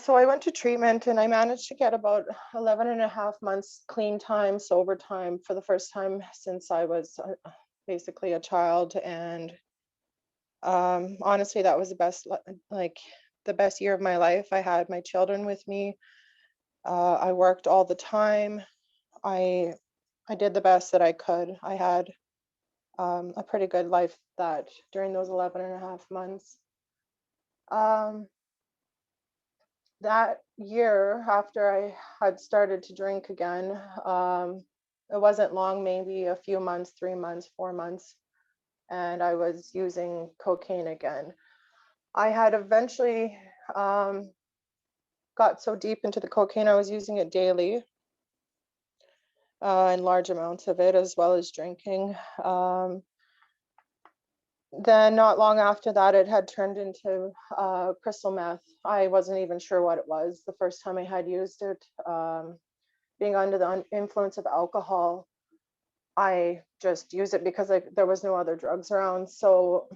So I went to treatment, and I managed to get about 11 and a half months clean time, sober time, for the first time since I was basically a child. And honestly, that was the best year of my life. I had my children with me. I worked all the time. I did the best that I could. I had a pretty good life that during those 11 and a half months. That year, after I had started to drink again, it wasn't long, maybe a few months, 3 months, 4 months, and I was using cocaine again. I had eventually got so deep into the cocaine, I was using it daily, in large amounts of it, as well as drinking. Then not long after that, it had turned into crystal meth. I wasn't even sure what it was the first time I had used it. Being under the influence of alcohol, I just used it because there was no other drugs around. So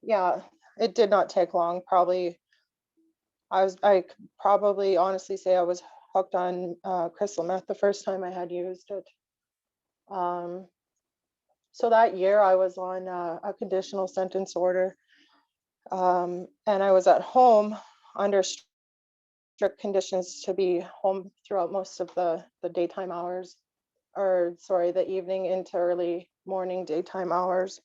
yeah, it did not take long. I could probably honestly say I was hooked on crystal meth the first time I had used it. So that year I was on a conditional sentence order, and I was at home under strict conditions to be home throughout most of the daytime hours, or sorry, the evening into early morning daytime hours.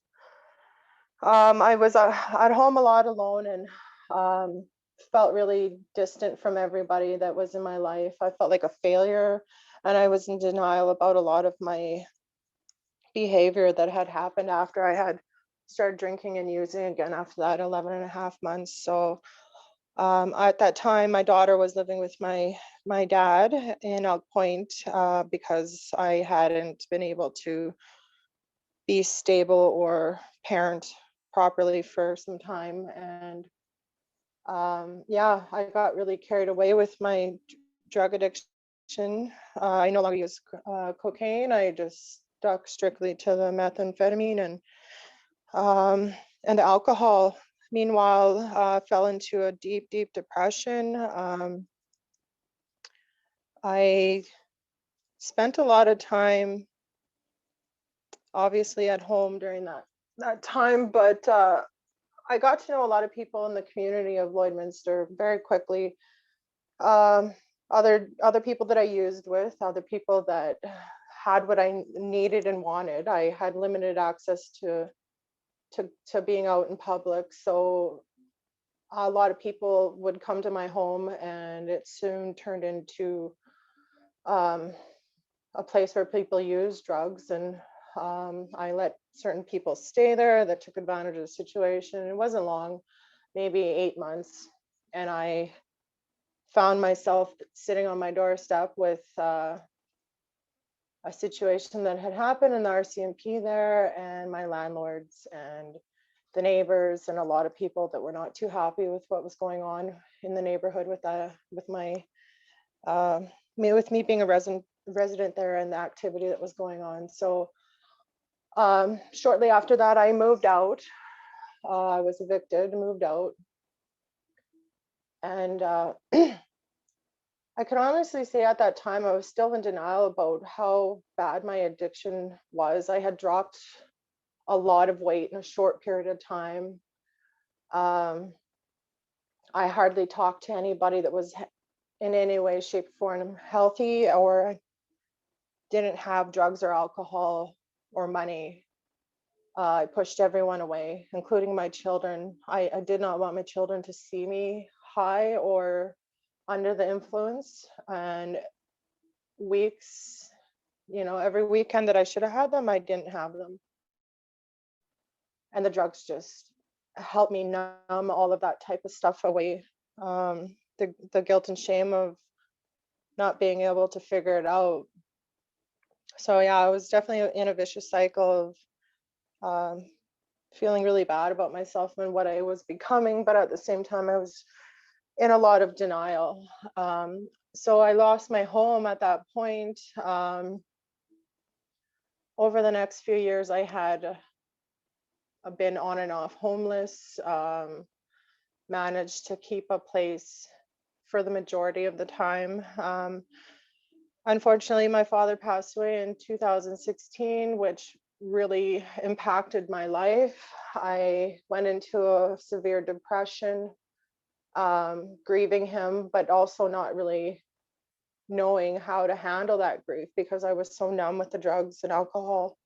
I was at home a lot alone, and felt really distant from everybody that was in my life. I felt like a failure, and I was in denial about a lot of my behavior that had happened after I had started drinking and using again after that 11 and a half months. So at that time, my daughter was living with my dad in Elk Point, because I hadn't been able to be stable or parent properly for some time. And yeah, I got really carried away with my drug addiction. I no longer use cocaine. I just stuck strictly to the methamphetamine and the alcohol. Meanwhile, fell into a deep, deep depression. I spent a lot of time, obviously, at home during that time, but I got to know a lot of people in the community of Lloydminster very quickly. Other people that I used with, other people that had what I needed and wanted. I had limited access to being out in public, so a lot of people would come to my home, and it soon turned into a place where people use drugs. And I let certain people stay there that took advantage of the situation. It wasn't long, maybe 8 months, and I found myself sitting on my doorstep with a situation that had happened in the RCMP there, and my landlords and the neighbors and a lot of people that were not too happy with what was going on in the neighborhood with me being a resident there and the activity that was going on. So shortly after that, I moved out. I was evicted, moved out. And I can honestly say at that time, I was still in denial about how bad my addiction was. I had dropped a lot of weight in a short period of time. I hardly talked to anybody that was in any way, shape, or form healthy or didn't have drugs or alcohol or money. I pushed everyone away, including my children. I did not want my children to see me high or under the influence. And weeks, every weekend that I should have had them, I didn't have them. And the drugs just helped me numb all of that type of stuff away. The guilt and shame of not being able to figure it out. So yeah, I was definitely in a vicious cycle of feeling really bad about myself and what I was becoming, but at the same time, I was in a lot of denial. So I lost my home at that point. Over the next few years, I had been on and off homeless, managed to keep a place for the majority of the time. Unfortunately, my father passed away in 2016, which really impacted my life. I went into a severe depression, grieving him, but also not really knowing how to handle that grief because I was so numb with the drugs and alcohol.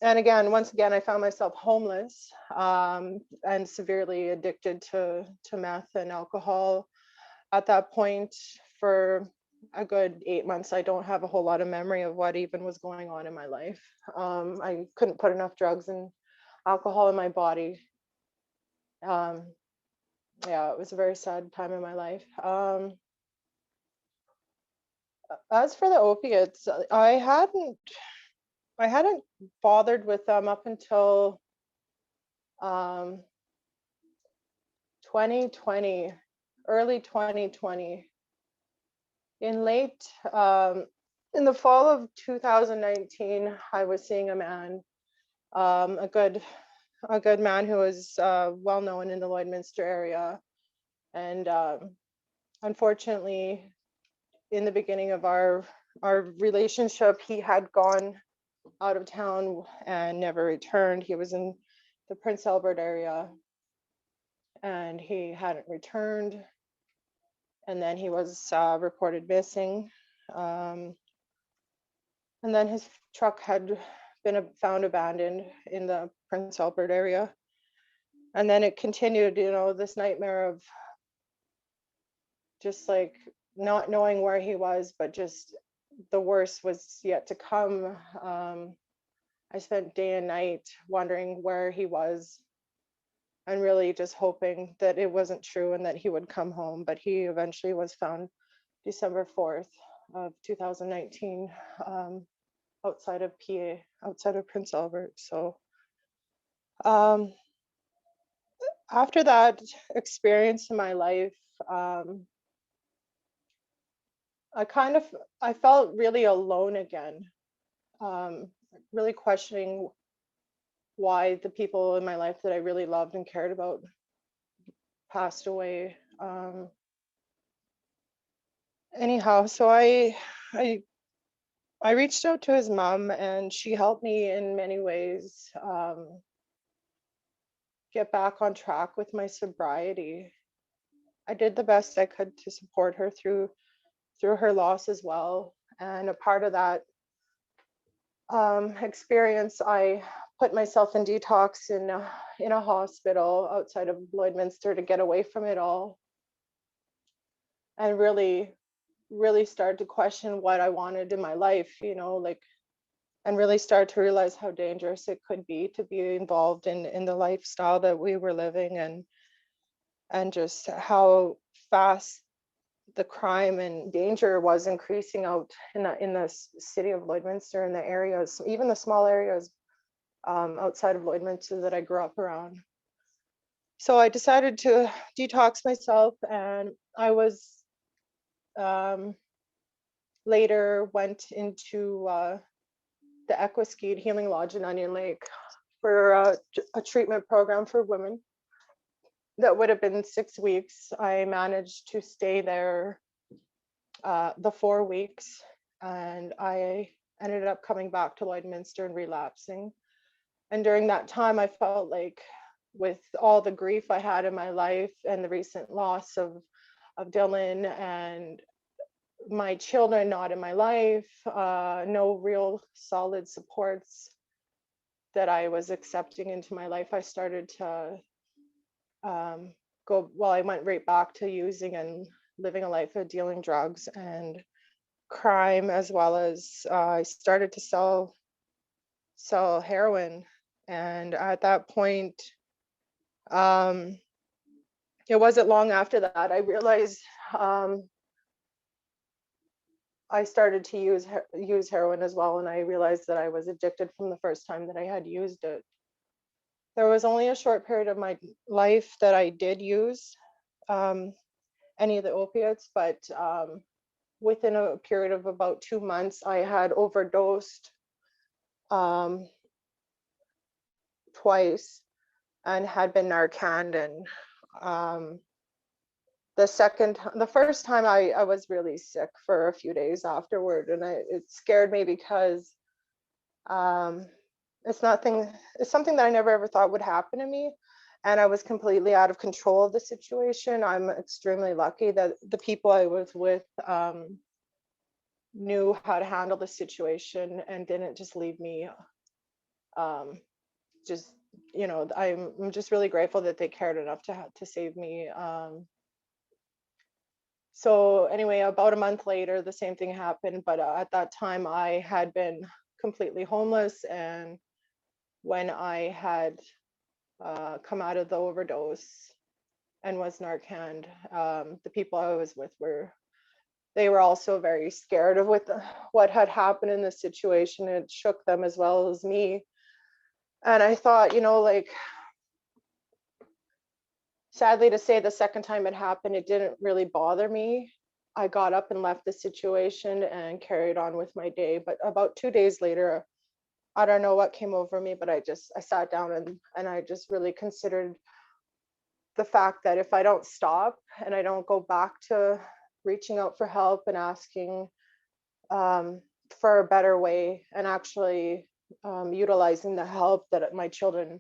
And again, once again, I found myself homeless and severely addicted to meth and alcohol. At that point, for a good 8 months, I don't have a whole lot of memory of what even was going on in my life. I couldn't put enough drugs and alcohol in my body. Yeah, it was a very sad time in my life. As for the opiates, I hadn't bothered with them up until 2020, early 2020. In the fall of 2019, I was seeing a man, a good man who was well known in the Lloydminster area. And unfortunately, in the beginning of our relationship, he had gone out of town and never returned. He was in the Prince Albert area and he hadn't returned. And then he was reported missing. And then his truck had been found abandoned in the Prince Albert area. And then it continued, this nightmare of just like not knowing where he was, but just the worst was yet to come. I spent day and night wondering where he was and really just hoping that it wasn't true and that he would come home. But he eventually was found December 4th of 2019 outside of PA, outside of Prince Albert. So after that experience in my life, I felt really alone again, really questioning why the people in my life that I really loved and cared about passed away. Anyhow, so I reached out to his mom and she helped me in many ways get back on track with my sobriety. I did the best I could to support her through her loss as well. And a part of that experience, I put myself in detox in a hospital outside of Lloydminster to get away from it all, and really start to question what I wanted in my life, and really start to realize how dangerous it could be to be involved in the lifestyle that we were living, and just how fast the crime and danger was increasing out in the city of Lloydminster, in the areas, even the small areas outside of Lloydminster that I grew up around. So I decided to detox myself, and I was later went into the Ekweskeet Healing Lodge in Onion Lake for a treatment program for women that would have been 6 weeks. I managed to stay there the 4 weeks, and I ended up coming back to Lloydminster and relapsing. And during that time, I felt like, with all the grief I had in my life and the recent loss of Dylan and my children not in my life, no real solid supports that I was accepting into my life, I started to I went right back to using and living a life of dealing drugs and crime, as well as I started to sell heroin. And at that point, it wasn't long after that I realized I started to use heroin as well, and I realized that I was addicted from the first time that I had used it. There was only a short period of my life that I did use any of the opiates, but within a period of about 2 months, I had overdosed twice and had been Narcaned. And the first time I was really sick for a few days afterward, and it scared me because it's something that I never ever thought would happen to me. And I was completely out of control of the situation. I'm extremely lucky that the people I was with knew how to handle the situation and didn't just leave me I'm just really grateful that they cared enough to save me. So anyway, about a month later, the same thing happened, but at that time I had been completely homeless. And when I had come out of the overdose and was Narcaned, the people I was with were also very scared of what had happened in the situation. It shook them as well as me. And I thought, sadly to say, the second time it happened, it didn't really bother me. I got up and left the situation and carried on with my day. But about 2 days later, I don't know what came over me, but I sat down and I just really considered the fact that if I don't stop and I don't go back to reaching out for help and asking for a better way, and actually utilizing the help that my children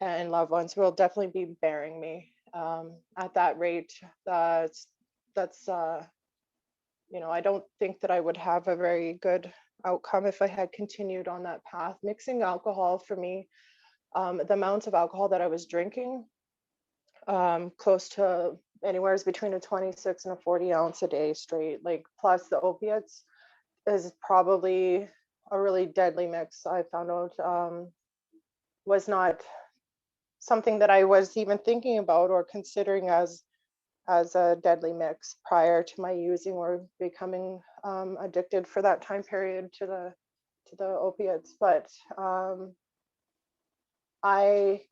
and loved ones will definitely be bearing me at that rate. I don't think that I would have a very good outcome if I had continued on that path. Mixing alcohol for me, the amount of alcohol that I was drinking, close to anywhere between a 26 and a 40 ounce a day straight, plus the opiates, is probably a really deadly mix. I found out was not something that I was even thinking about or considering as a deadly mix prior to my using or becoming addicted for that time period to the opiates. But I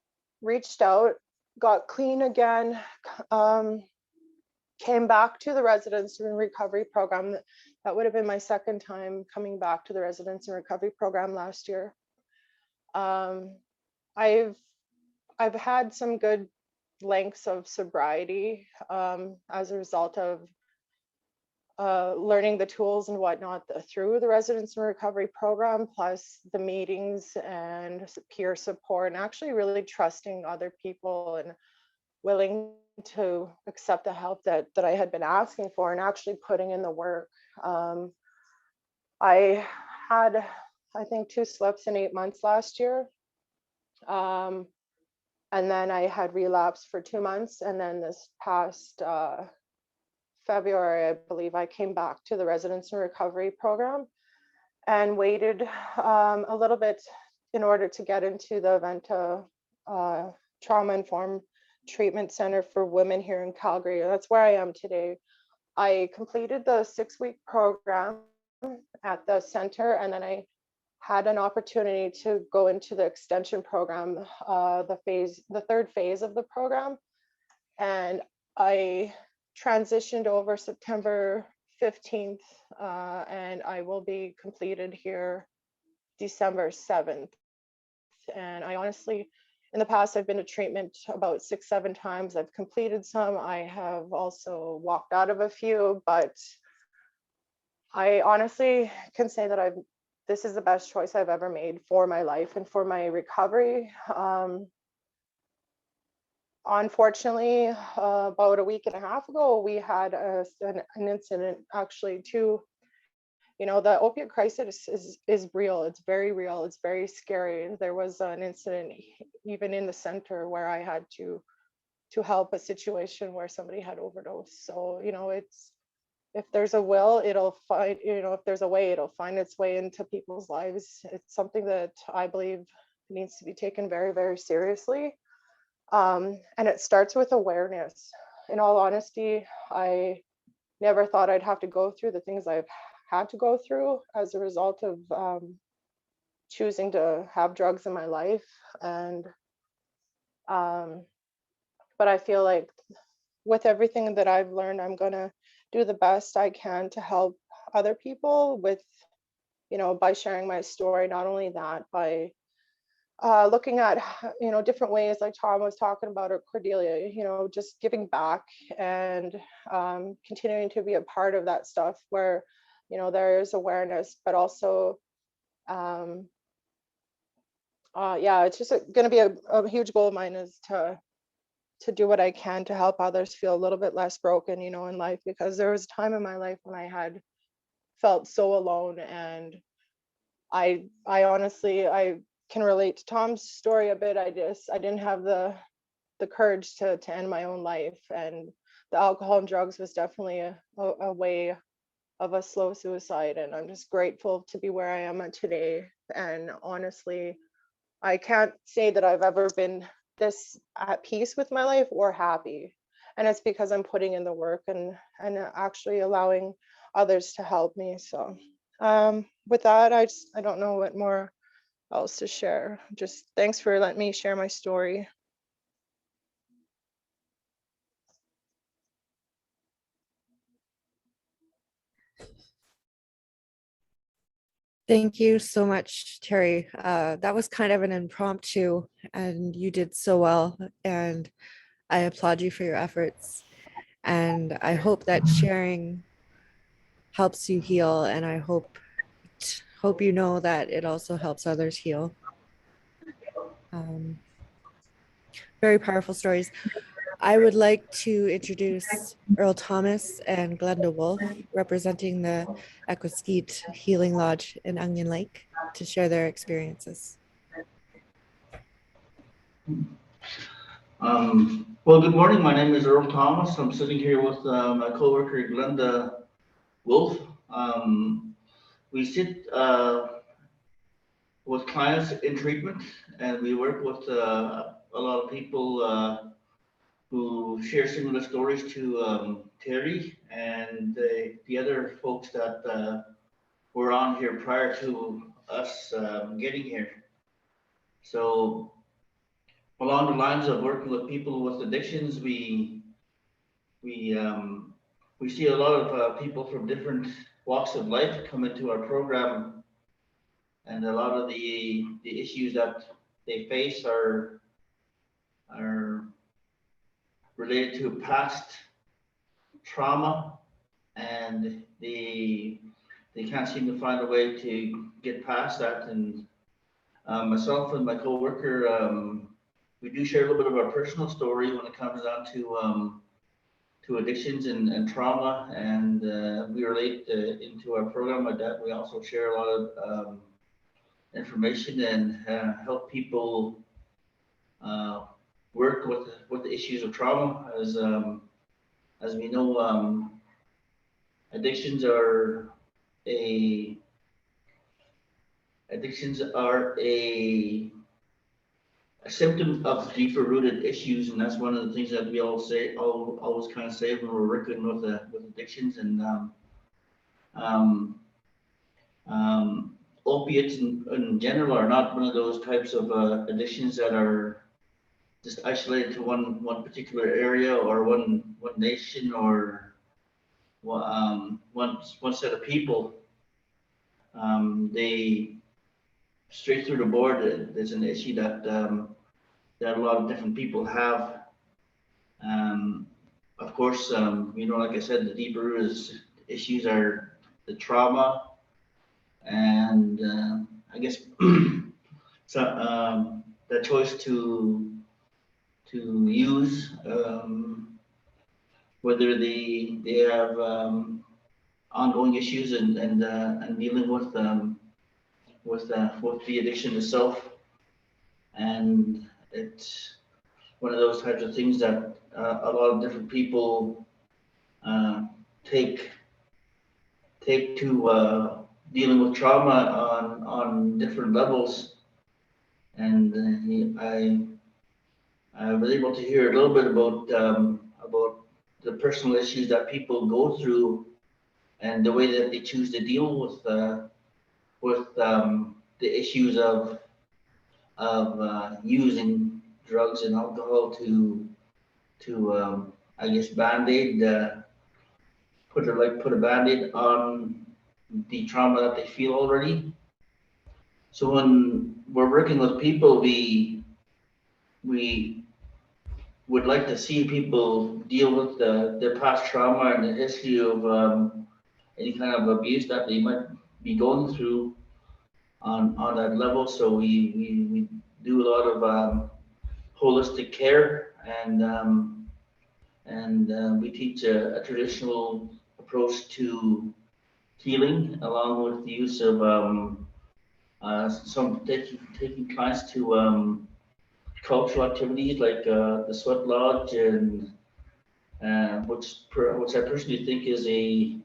reached out, got clean again, came back to the residence and recovery program. That would have been my second time coming back to the residence and recovery program last year. I've had some good lengths of sobriety as a result of learning the tools and whatnot through the residence and recovery program, plus the meetings and peer support, and actually really trusting other people and willing to accept the help that I had been asking for and actually putting in the work. I had, I think, 2 slips in 8 months last year. And then I had relapsed for 2 months. And then this past February, I believe, I came back to the residence and recovery program and waited a little bit in order to get into the Venta trauma-informed treatment center for women here in Calgary. That's where I am today. I completed the 6-week program at the center, and then I had an opportunity to go into the extension program, the third phase of the program. And I transitioned over September 15th, and I will be completed here December 7th. And I honestly, in the past, I've been to treatment about 6-7 times. I've completed some. I have also walked out of a few, but I honestly can say that this is the best choice I've ever made for my life and for my recovery. Unfortunately, about a week and a half ago, we had an incident actually too. You know, the opiate crisis is real. It's very real. It's very scary. There was an incident even in the center where I had to help a situation where somebody had overdosed. So, you know, if there's a will, it'll find, you know, if there's a way, it'll find its way into people's lives. It's something that I believe needs to be taken very, very seriously. And it starts with awareness. In all honesty, I never thought I'd have to go through the things I've had to go through as a result of choosing to have drugs in my life. And but I feel like with everything that I've learned, I'm gonna do the best I can to help other people with, you know, by sharing my story. Not only that, by looking at, you know, different ways like Tom was talking about, or Cordelia, you know, just giving back and continuing to be a part of that stuff where, you know, there is awareness, but also, yeah, it's just going to be a huge goal of mine is to do what I can to help others feel a little bit less broken, you know, in life, because there was a time in my life when I had felt so alone, and I honestly, I can relate to Tom's story a bit. I didn't have the courage to end my own life, and the alcohol and drugs was definitely a way of a slow suicide. And I'm just grateful to be where I am at today. And honestly, I can't say that I've ever been this at peace with my life or happy. And it's because I'm putting in the work and actually allowing others to help me. So with that, I don't know what more else to share. Just thanks for letting me share my story. Thank you so much, Terry. That was kind of an impromptu, and you did so well. And I applaud you for your efforts. And I hope that sharing helps you heal. And I hope you know that it also helps others heal. Very powerful stories. I would like to introduce Earl Thomas and Glenda Wolfe, representing the Ekweskeet Healing Lodge in Onion Lake, to share their experiences. Well, good morning. My name is Earl Thomas. I'm sitting here with my coworker Glenda Wolfe. We sit with clients in treatment, and we work with a lot of people who share similar stories to Terry and the other folks that were on here prior to us getting here. So along the lines of working with people with addictions, we see a lot of people from different walks of life come into our program, and a lot of the issues that they face are related to past trauma, and they can't seem to find a way to get past that. And myself and my coworker, we do share a little bit of our personal story when it comes down to addictions and trauma, and we relate into our program like that. We also share a lot of information and help people work with the issues of trauma. As we know, addictions are a a symptom of deeper rooted issues, and that's one of the things that we always kind of say when we're working with addictions. And opiates in general are not one of those types of addictions that are just isolated to one particular area or one nation or one set of people. They straight through the board. There's an issue that that a lot of different people have. Of course, like I said, the deeper issues are the trauma, and I guess so. The choice to use, whether they have ongoing issues and dealing with the addiction itself, and it's one of those types of things that a lot of different people take to dealing with trauma on different levels. And I was able to hear a little bit about the personal issues that people go through and the way that they choose to deal with the issues of using drugs and alcohol to I guess band-aid, put a band-aid on the trauma that they feel already. So when we're working with people, we would like to see people deal with their past trauma and the history of any kind of abuse that they might be going through on that level. So we do a lot of holistic care, and we teach a traditional approach to healing, along with the use of some taking clients to cultural activities like the Sweat Lodge, and which I personally think is a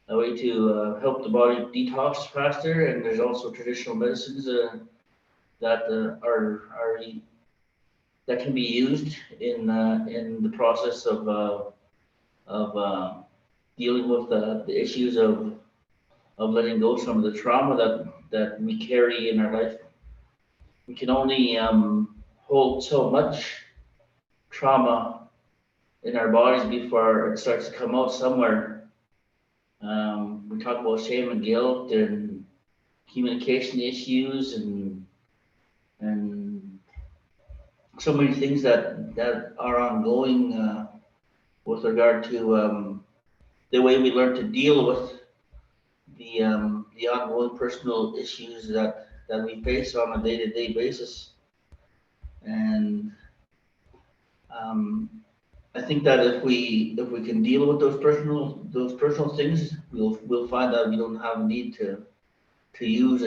way to help the body detox faster. And there's also traditional medicines that that can be used in the process of dealing with the issues of letting go some of the trauma that we carry in our life. We can only hold so much trauma in our bodies before it starts to come out somewhere. We talk about shame and guilt and communication issues and so many things that are ongoing with regard to the way we learn to deal with the ongoing personal issues that we face on a day-to-day basis. And I think that if we can deal with those personal things, we'll find that we don't have a need to use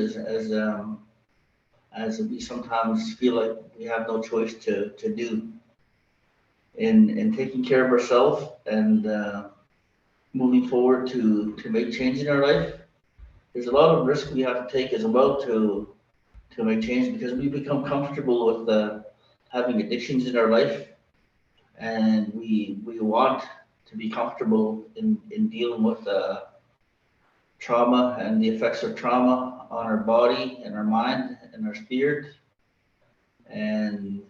as we sometimes feel like we have no choice to do. In taking care of ourselves and moving forward to make change in our life, there's a lot of risk we have to take as well to make change, because we become comfortable with having addictions in our life, and we want to be comfortable in dealing with trauma and the effects of trauma on our body and our mind and our spirit. And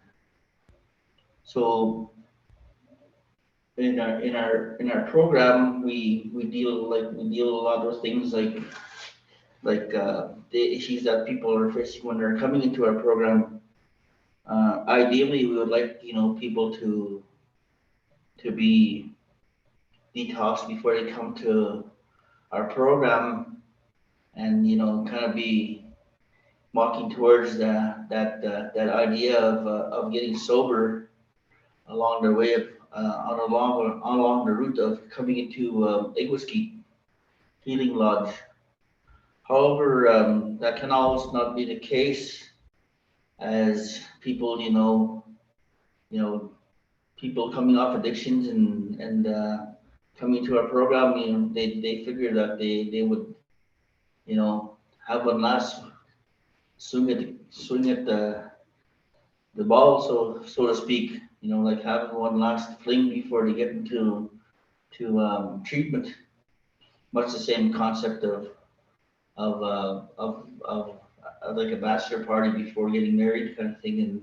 so in our program, we deal a lot with things like the issues that people are facing when they're coming into our program. Ideally, we would like people to be detoxed before they come to our program, and kind of be walking towards that idea of getting sober along their way of along the route of coming into Ekweskeet Healing Lodge. However, that can always not be the case, as people people coming off addictions and coming to our program, they figure that they would have one last swing at the ball, so to speak, like having one last fling before they get into treatment. Much the same concept of like a bachelor party before getting married kind of thing.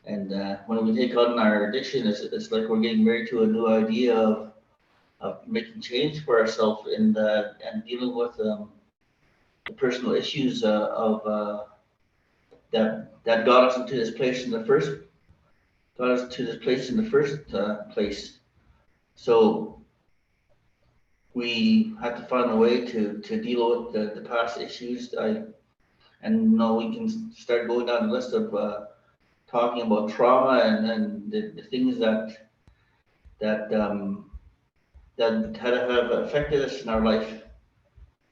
And when we take on our addiction, it's like we're getting married to a new idea of making change for ourselves and dealing with the personal issues that got us into this place in the first place. So we had to find a way to deal with the past issues. We can start going down the list of talking about trauma and the things that have affected us in our life.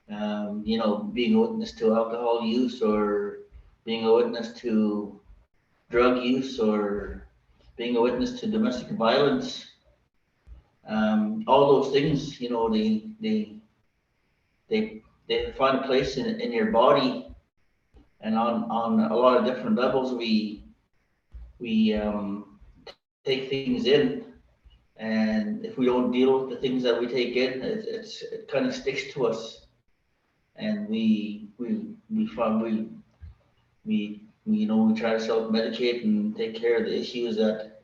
Being a witness to alcohol use, or being a witness to drug use, or being a witness to domestic violence. All those things, they find a place in your body, and on a lot of different levels, we take things in, and if we don't deal with the things that we take in, it kind of sticks to us, and we try to self-medicate and take care of the issues that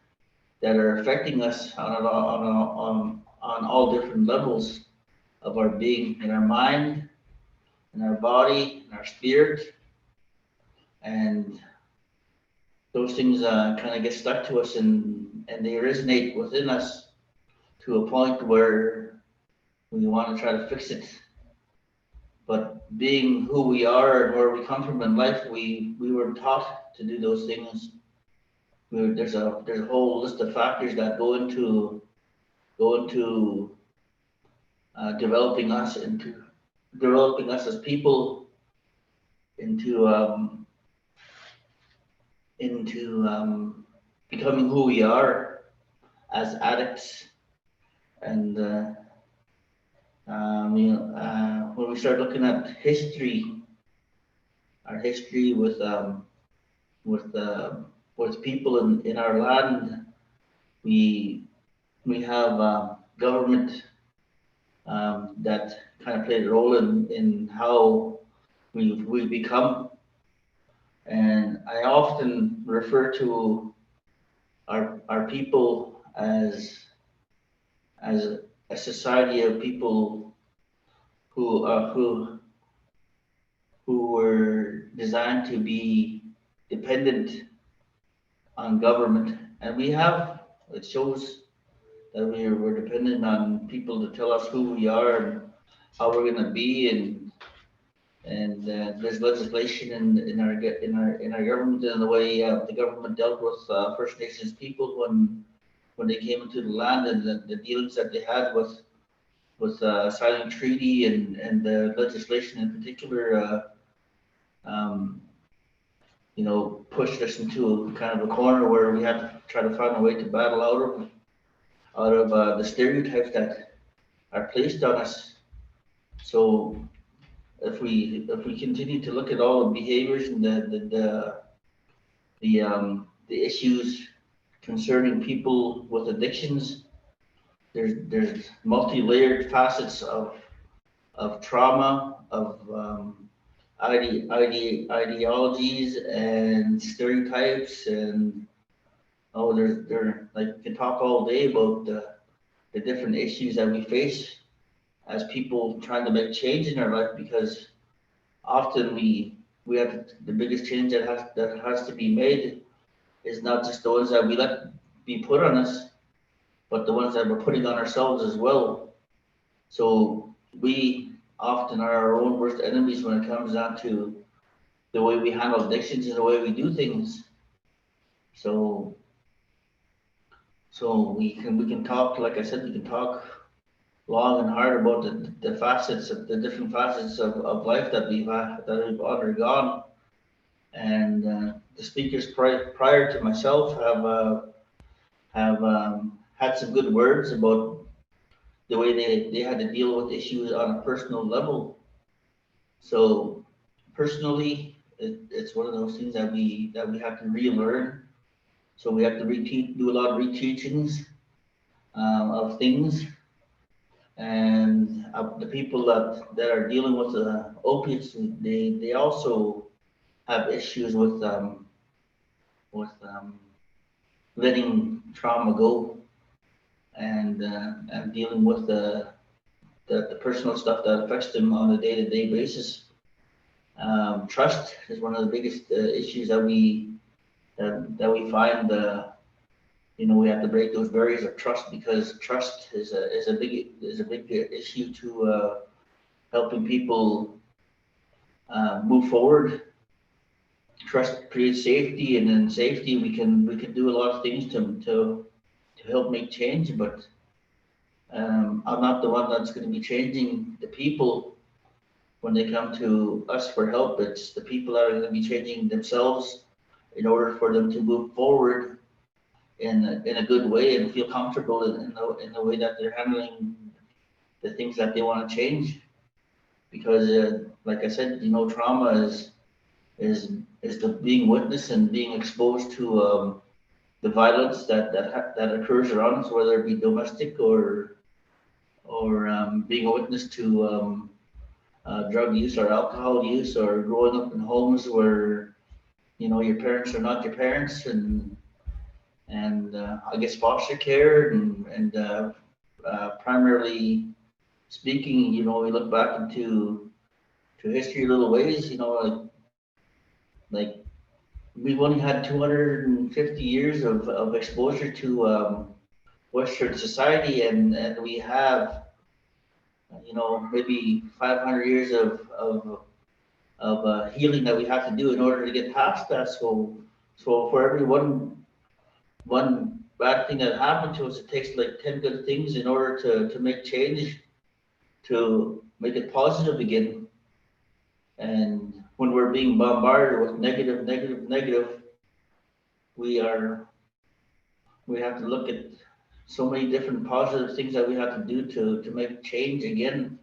are affecting us on all different levels of our being, in our mind, in our body, in our spirit, and those things kind of get stuck to us, and they resonate within us to a point where we want to try to fix it. But being who we are and where we come from in life, we were taught to do those things. There's a whole list of factors that go into developing us as people, into becoming who we are as addicts. And when we start looking at our history with people in our land, we have government that kind of played a role in how we've become. And I often refer to our people as a society of people who were designed to be dependent on government, and it shows that we're dependent on people to tell us who we are and how we're going to be, and there's legislation in our government, and the way the government dealt with First Nations people when they came into the land, and the dealings that they had with signing treaty and the legislation in particular, pushed us into kind of a corner where we had to try to find a way to battle out of the stereotypes that are placed on us. So if we continue to look at all the behaviors and the issues concerning people with addictions, there's multi-layered facets of trauma, of ideologies and stereotypes, and there like we can talk all day about the different issues that we face as people trying to make change in our life, because often we have the biggest change that has to be made is not just the ones that we let be put on us, but the ones that we're putting on ourselves as well. So we often are our own worst enemies when it comes down to the way we handle addictions and the way we do things. So we can talk, like I said, we can talk long and hard about the facets of the different facets of life that we've undergone. And the speakers prior to myself have had some good words about the way they had to deal with issues on a personal level. So personally, it's one of those things that we have to relearn So we have to do a lot of reteachings of things. And the people that are dealing with the opiates, they also have issues with letting trauma go and dealing with the personal stuff that affects them on a day-to-day basis. Trust is one of the biggest issues that we find. We have to break those barriers of trust, because trust is a big issue to helping people move forward. Trust creates safety, and in safety we can do a lot of things to help make change. But I'm not the one that's going to be changing the people when they come to us for help. It's the people that are going to be changing themselves in order for them to move forward in a good way and feel comfortable in the way that they're handling the things that they want to change. Because like I said, trauma is the being witness and being exposed to the violence that occurs around us, whether it be domestic or being a witness to drug use or alcohol use, or growing up in homes where your parents are not your parents, and I guess foster care and primarily speaking, we look back into history little ways, like we've only had 250 years of exposure to Western society, and we have maybe 500 years of healing that we have to do in order to get past that. So for every one bad thing that happened to us, it takes like 10 good things in order to make change, to make it positive again. And when we're being bombarded with negative, we have to look at so many different positive things that we have to do to make change again,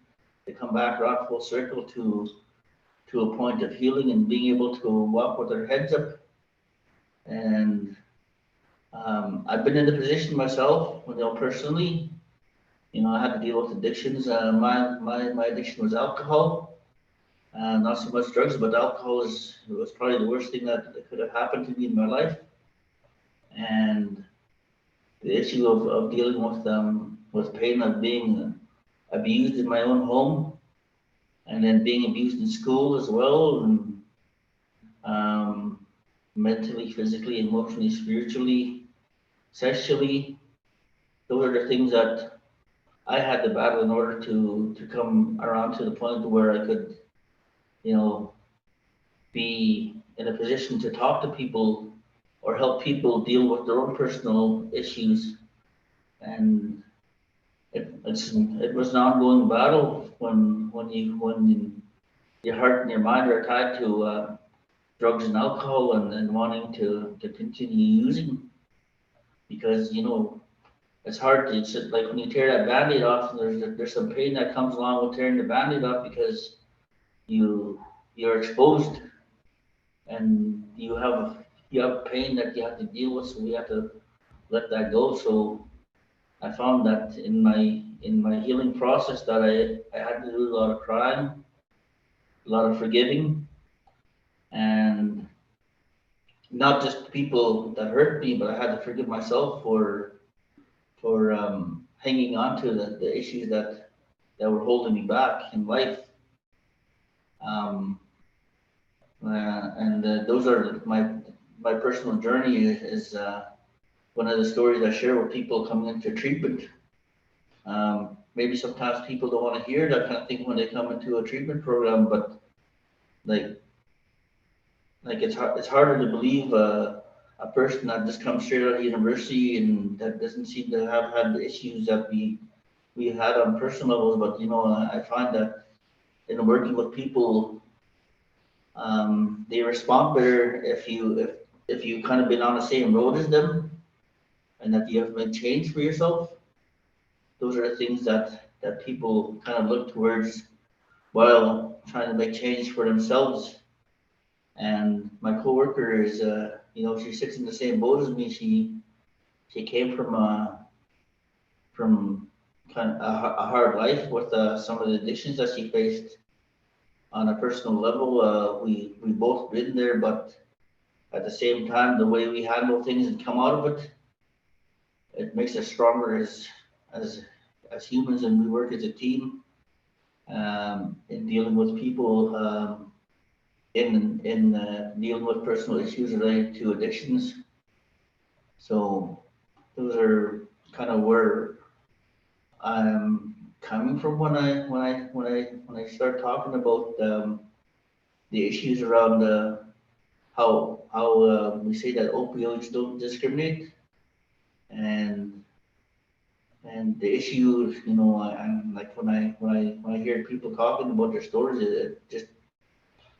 to come back around full circle to a point of healing and being able to walk with our heads up. And I've been in the position myself, personally. I had to deal with addictions. My addiction was alcohol, not so much drugs, but alcohol was probably the worst thing that could have happened to me in my life. And the issue of dealing with pain of being abused in my own home, and then being abused in school as well, and mentally, physically, emotionally, spiritually, sexually. Those are the things that I had to battle in order to come around to the point where I could, be in a position to talk to people or help people deal with their own personal issues. And it was an ongoing battle when your heart and your mind are tied to drugs and alcohol, and wanting to continue using, because it's hard to, it's like when you tear that band-aid off, and there's some pain that comes along with tearing the band-aid off, because you're exposed and you have pain that you have to deal with, so we have to let that go. So I found that in my healing process that I had to do a lot of crying, a lot of forgiving, and not just people that hurt me, but I had to forgive myself for hanging on to the issues that were holding me back in life. Those are my personal journey is one of the stories I share with people coming into treatment. Maybe sometimes people don't want to hear that kind of thing when they come into a treatment program, but like it's harder to believe a person that just comes straight out of university and that doesn't seem to have had the issues that we had on personal levels. But I find that in working with people, they respond better if you kind of been on the same road as them, and that you have made change for yourself. Those are the things that people kind of look towards while trying to make change for themselves. And my coworker is you know, she sits in the same boat as me. She came from kind of a hard life with some of the addictions that she faced on a personal level. We both been there, but at the same time, the way we handle things and come out of it, it makes us stronger as humans, and we work as a team in dealing with people, in dealing with personal issues related to addictions. So those are kind of where I'm coming from when I start talking about the issues around how we say that opioids don't discriminate, and the issue, you know, I'm like when I hear people talking about their stories, it just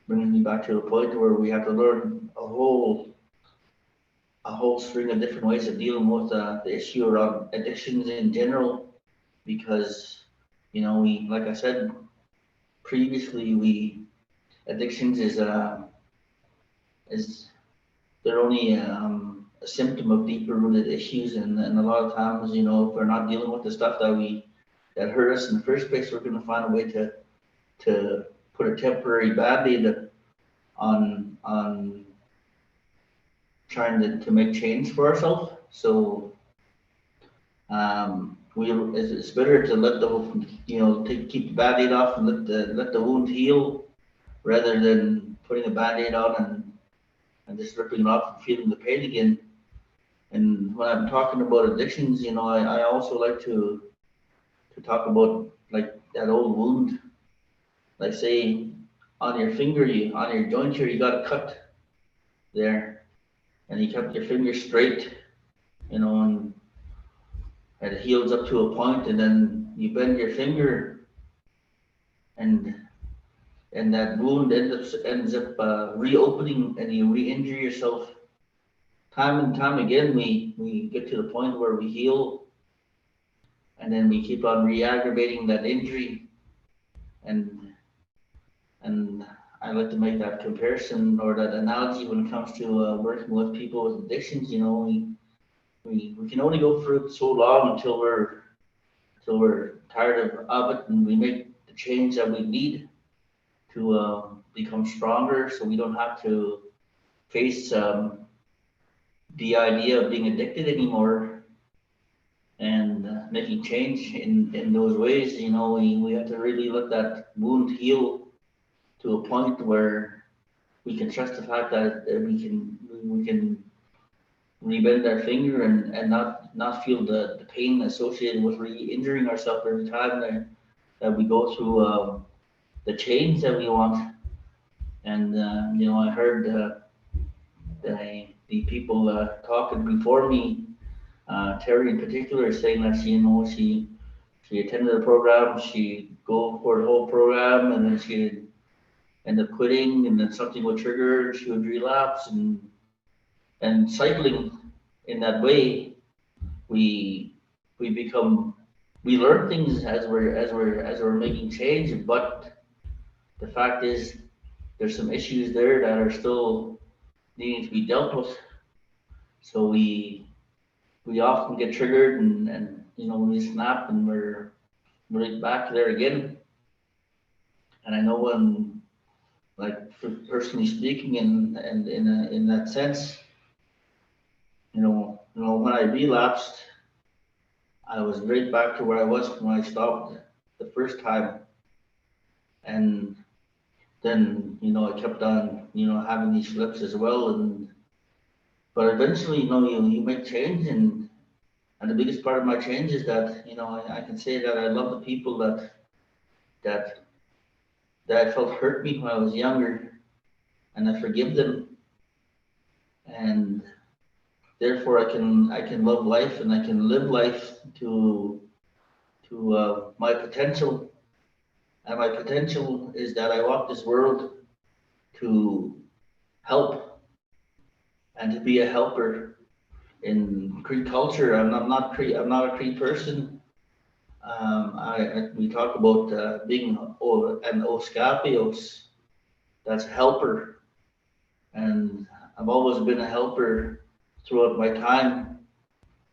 brings me back to the point where we have to learn a whole string of different ways of dealing with the issue around addictions in general, because, you know, we, like I said previously, addictions is they're only a symptom of deeper rooted issues, and a lot of times, you know, if we're not dealing with the stuff that hurt us in the first place, we're going to find a way to put a temporary band-aid on trying to make change for ourselves. So it's better to let the, you know, keep the band-aid off and let the wound heal, rather than putting a band-aid on and just ripping it off and feeling the pain again. And when I'm talking about addictions, you know, I also like to talk about like that old wound. Like say on your finger, on your joint here, you got a cut there, and you kept your finger straight, you know, and it heals up to a point, and then you bend your finger, and that wound ends up reopening, and you re-injure yourself. Time and time again, we get to the point where we heal, and then we keep on re-aggravating that injury. And I like to make that comparison or that analogy when it comes to working with people with addictions. You know, we can only go through it so long until we're tired of it, and we make the change that we need to become stronger, so we don't have to face the idea of being addicted anymore, and making change in those ways. You know, we have to really let that wound heal to a point where we can trust the fact that we can rebend our finger and not feel the pain associated with re-injuring ourselves every time that we go through the change that we want. And you know, I heard the people talking before me, Terry in particular, saying that she attended the program, she go for the whole program, and then she end up quitting, and then something would trigger her, she would relapse, and cycling in that way, we learn things as we're making change. But the fact is, there's some issues there that are still needing to be dealt with. So we often get triggered, and you know, we snap, and we're right back there again. And I know when, like, personally speaking, and in that sense, you know, when I relapsed, I was right back to where I was when I stopped the first time. And then, you know, I kept on, you know, having these slips as well. But eventually, you know, you make change, and the biggest part of my change is that, you know, I can say that I love the people that I felt hurt me when I was younger, and I forgive them, and therefore I can love life, and I can live life to my potential. And my potential is that I walk this world to help and to be a helper in Cree culture. I'm not a Cree person. We talk about being an Oskapios, that's helper, and I've always been a helper throughout my time,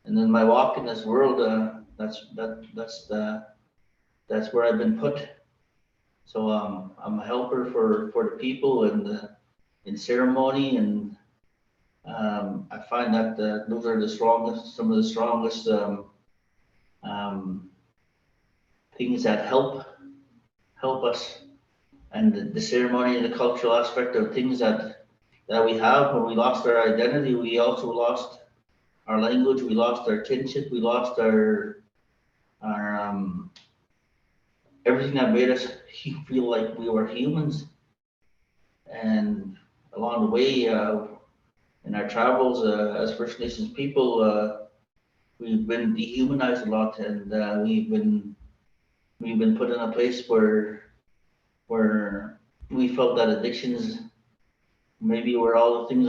and in my walk in this world, that's where I've been put. So I'm a helper for the people and in ceremony, and I find that those are the strongest, some of the strongest things that help us, and the ceremony and the cultural aspect of things that we have. When we lost our identity, we also lost our language, we lost our kinship, we lost our everything that made us feel like we were humans. And along the way, in our travels as First Nations people, we've been dehumanized a lot, and we've been put in a place where we felt that addictions maybe were all the things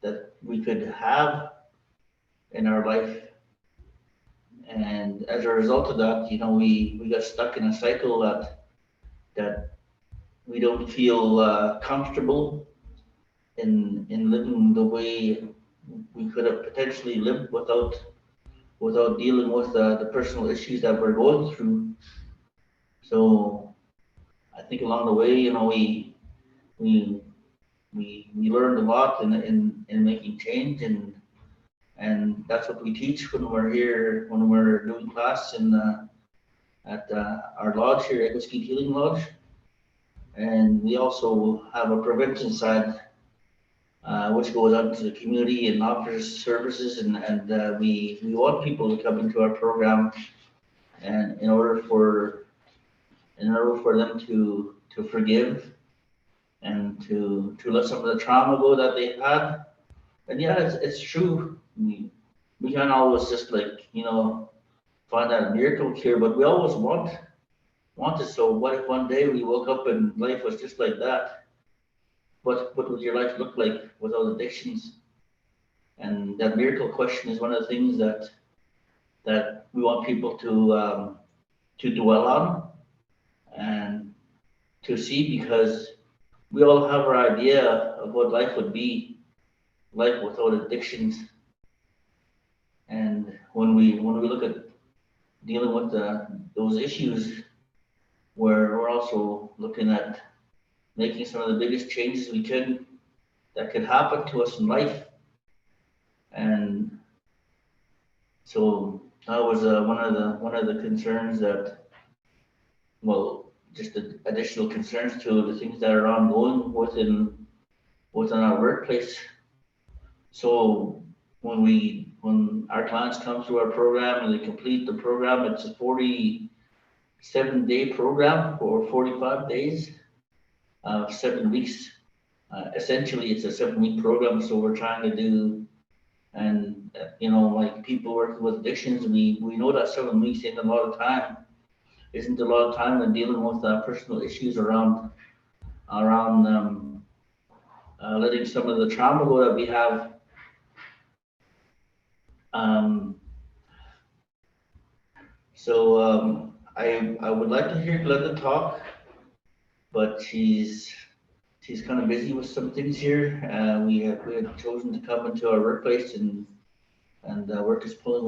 that we could have in our life. And as a result of that, you know, we got stuck in a cycle that we don't feel comfortable in living the way we could have potentially lived without dealing with the personal issues that we're going through. So I think along the way, you know, we learned a lot in making change, and that's what we teach when we're here, when we're doing class at our lodge here, Ekweskeet Healing Lodge. And we also have a prevention side, which goes out to the community and offers services, and we want people to come into our program, and in order for them to forgive and to let some of the trauma go that they've had. And yeah, it's true. We can't always just, like, you know, find that miracle cure, but we always want it. So what if one day we woke up and life was just like that? What would your life look like without addictions? And that miracle question is one of the things that we want people to dwell on and to see, because we all have our idea of what life would be like without addictions. And when we look at dealing with those issues, we're also looking at making some of the biggest changes we can that could happen to us in life. And so that was one of the concerns that, well, just the additional concerns to the things that are ongoing within our workplace. So when our clients come through our program and they complete the program, it's a 47-day program for 45 days, 7 weeks. Essentially, it's a 7-week program. So we're trying to do, and you know, like people working with addictions, we know that 7 weeks isn't a lot of time. Isn't a lot of time when dealing with personal issues around letting some of the trauma go that we have. So I would like to hear Glenda talk, but she's kind of busy with some things here. We had chosen to come into our workplace, and work is pulling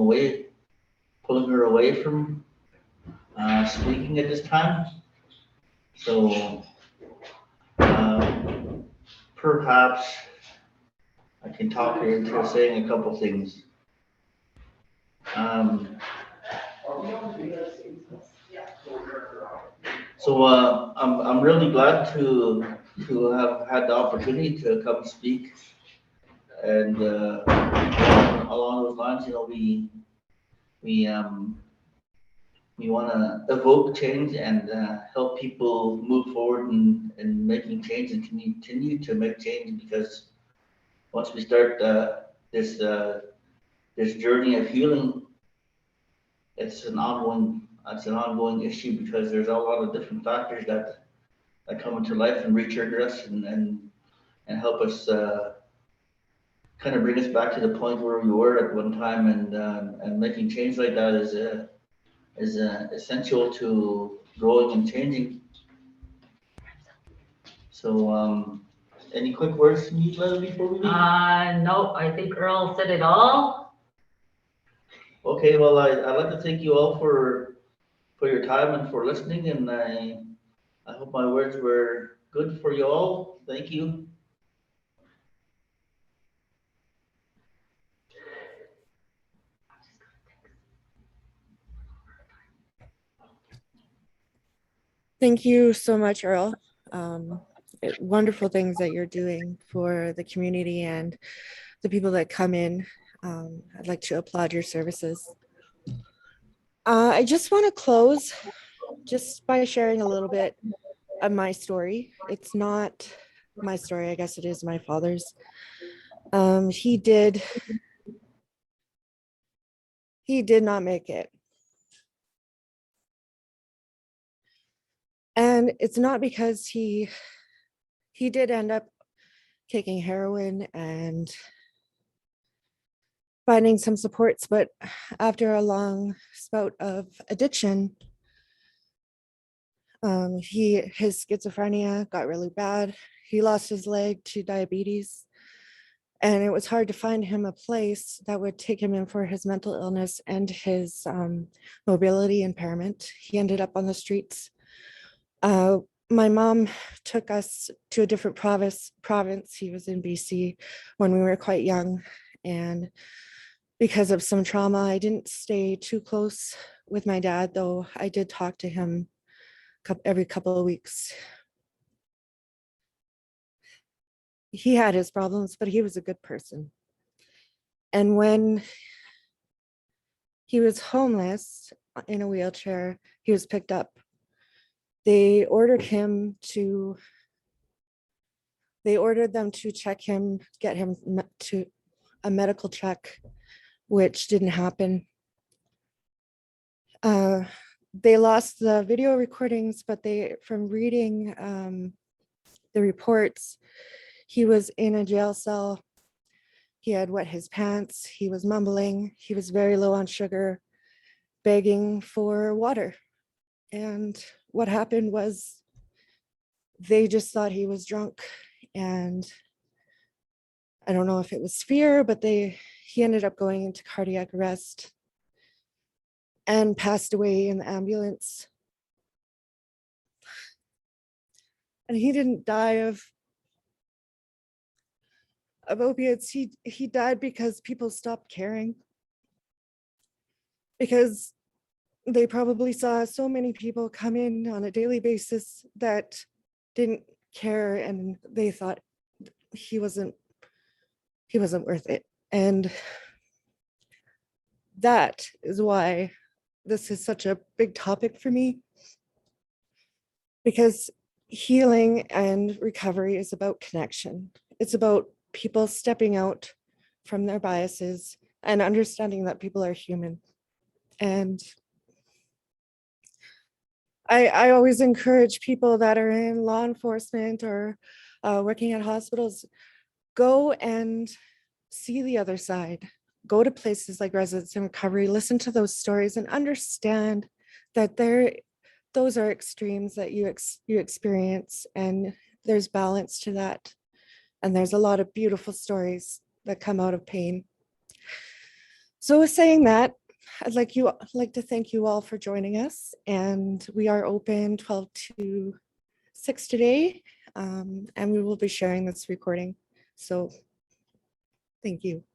her away from speaking at this time. So perhaps I can talk her into saying a couple things. So I'm really glad to have had the opportunity to come speak, and along those lines, you know, we want to evoke change and help people move forward in making change and continue to make change, because once we start this journey of healing, it's an ongoing issue, because there's a lot of different factors that come into life and retrigger us and help us kind of bring us back to the point where we were at one time, and making change like that is essential to growing and changing. So any quick words from you, Glenda, before we leave? No, I think Earl said it all. Okay, well, I'd like to thank you all for your time and for listening, and I hope my words were good for you all. Thank you. Thank you so much, Earl. Wonderful things that you're doing for the community and the people that come in. I'd like to applaud your services. I just want to close just by sharing a little bit of my story. It's not my story, I guess it is my father's. He did not make it. And it's not because he did end up taking heroin and finding some supports, but after a long spout of addiction, his schizophrenia got really bad. He lost his leg to diabetes, and it was hard to find him a place that would take him in for his mental illness and his mobility impairment. He ended up on the streets. My mom took us to a different province. He was in BC when we were quite young, and because of some trauma, I didn't stay too close with my dad, though I did talk to him every couple of weeks. He had his problems, but he was a good person. And when he was homeless in a wheelchair, he was picked up. They ordered them to check him, get him to a medical check, which didn't happen. They lost the video recordings, but from reading the reports, he was in a jail cell. He had wet his pants. He was mumbling. He was very low on sugar, begging for water. And what happened was they just thought he was drunk. And I don't know if it was fear, but he ended up going into cardiac arrest and passed away in the ambulance. And he didn't die of opiates. He died because people stopped caring. Because they probably saw so many people come in on a daily basis that didn't care, and they thought he wasn't worth it. And that is why this is such a big topic for me, because healing and recovery is about connection. It's about people stepping out from their biases and understanding that people are human. And I always encourage people that are in law enforcement or working at hospitals, go and see the other side. Go to places like Residents in Recovery, listen to those stories, and understand that those are extremes that you experience, and there's balance to that. And there's a lot of beautiful stories that come out of pain. So with saying that, I'd like to thank you all for joining us, and we are open 12 to 6 today, and we will be sharing this recording. So thank you.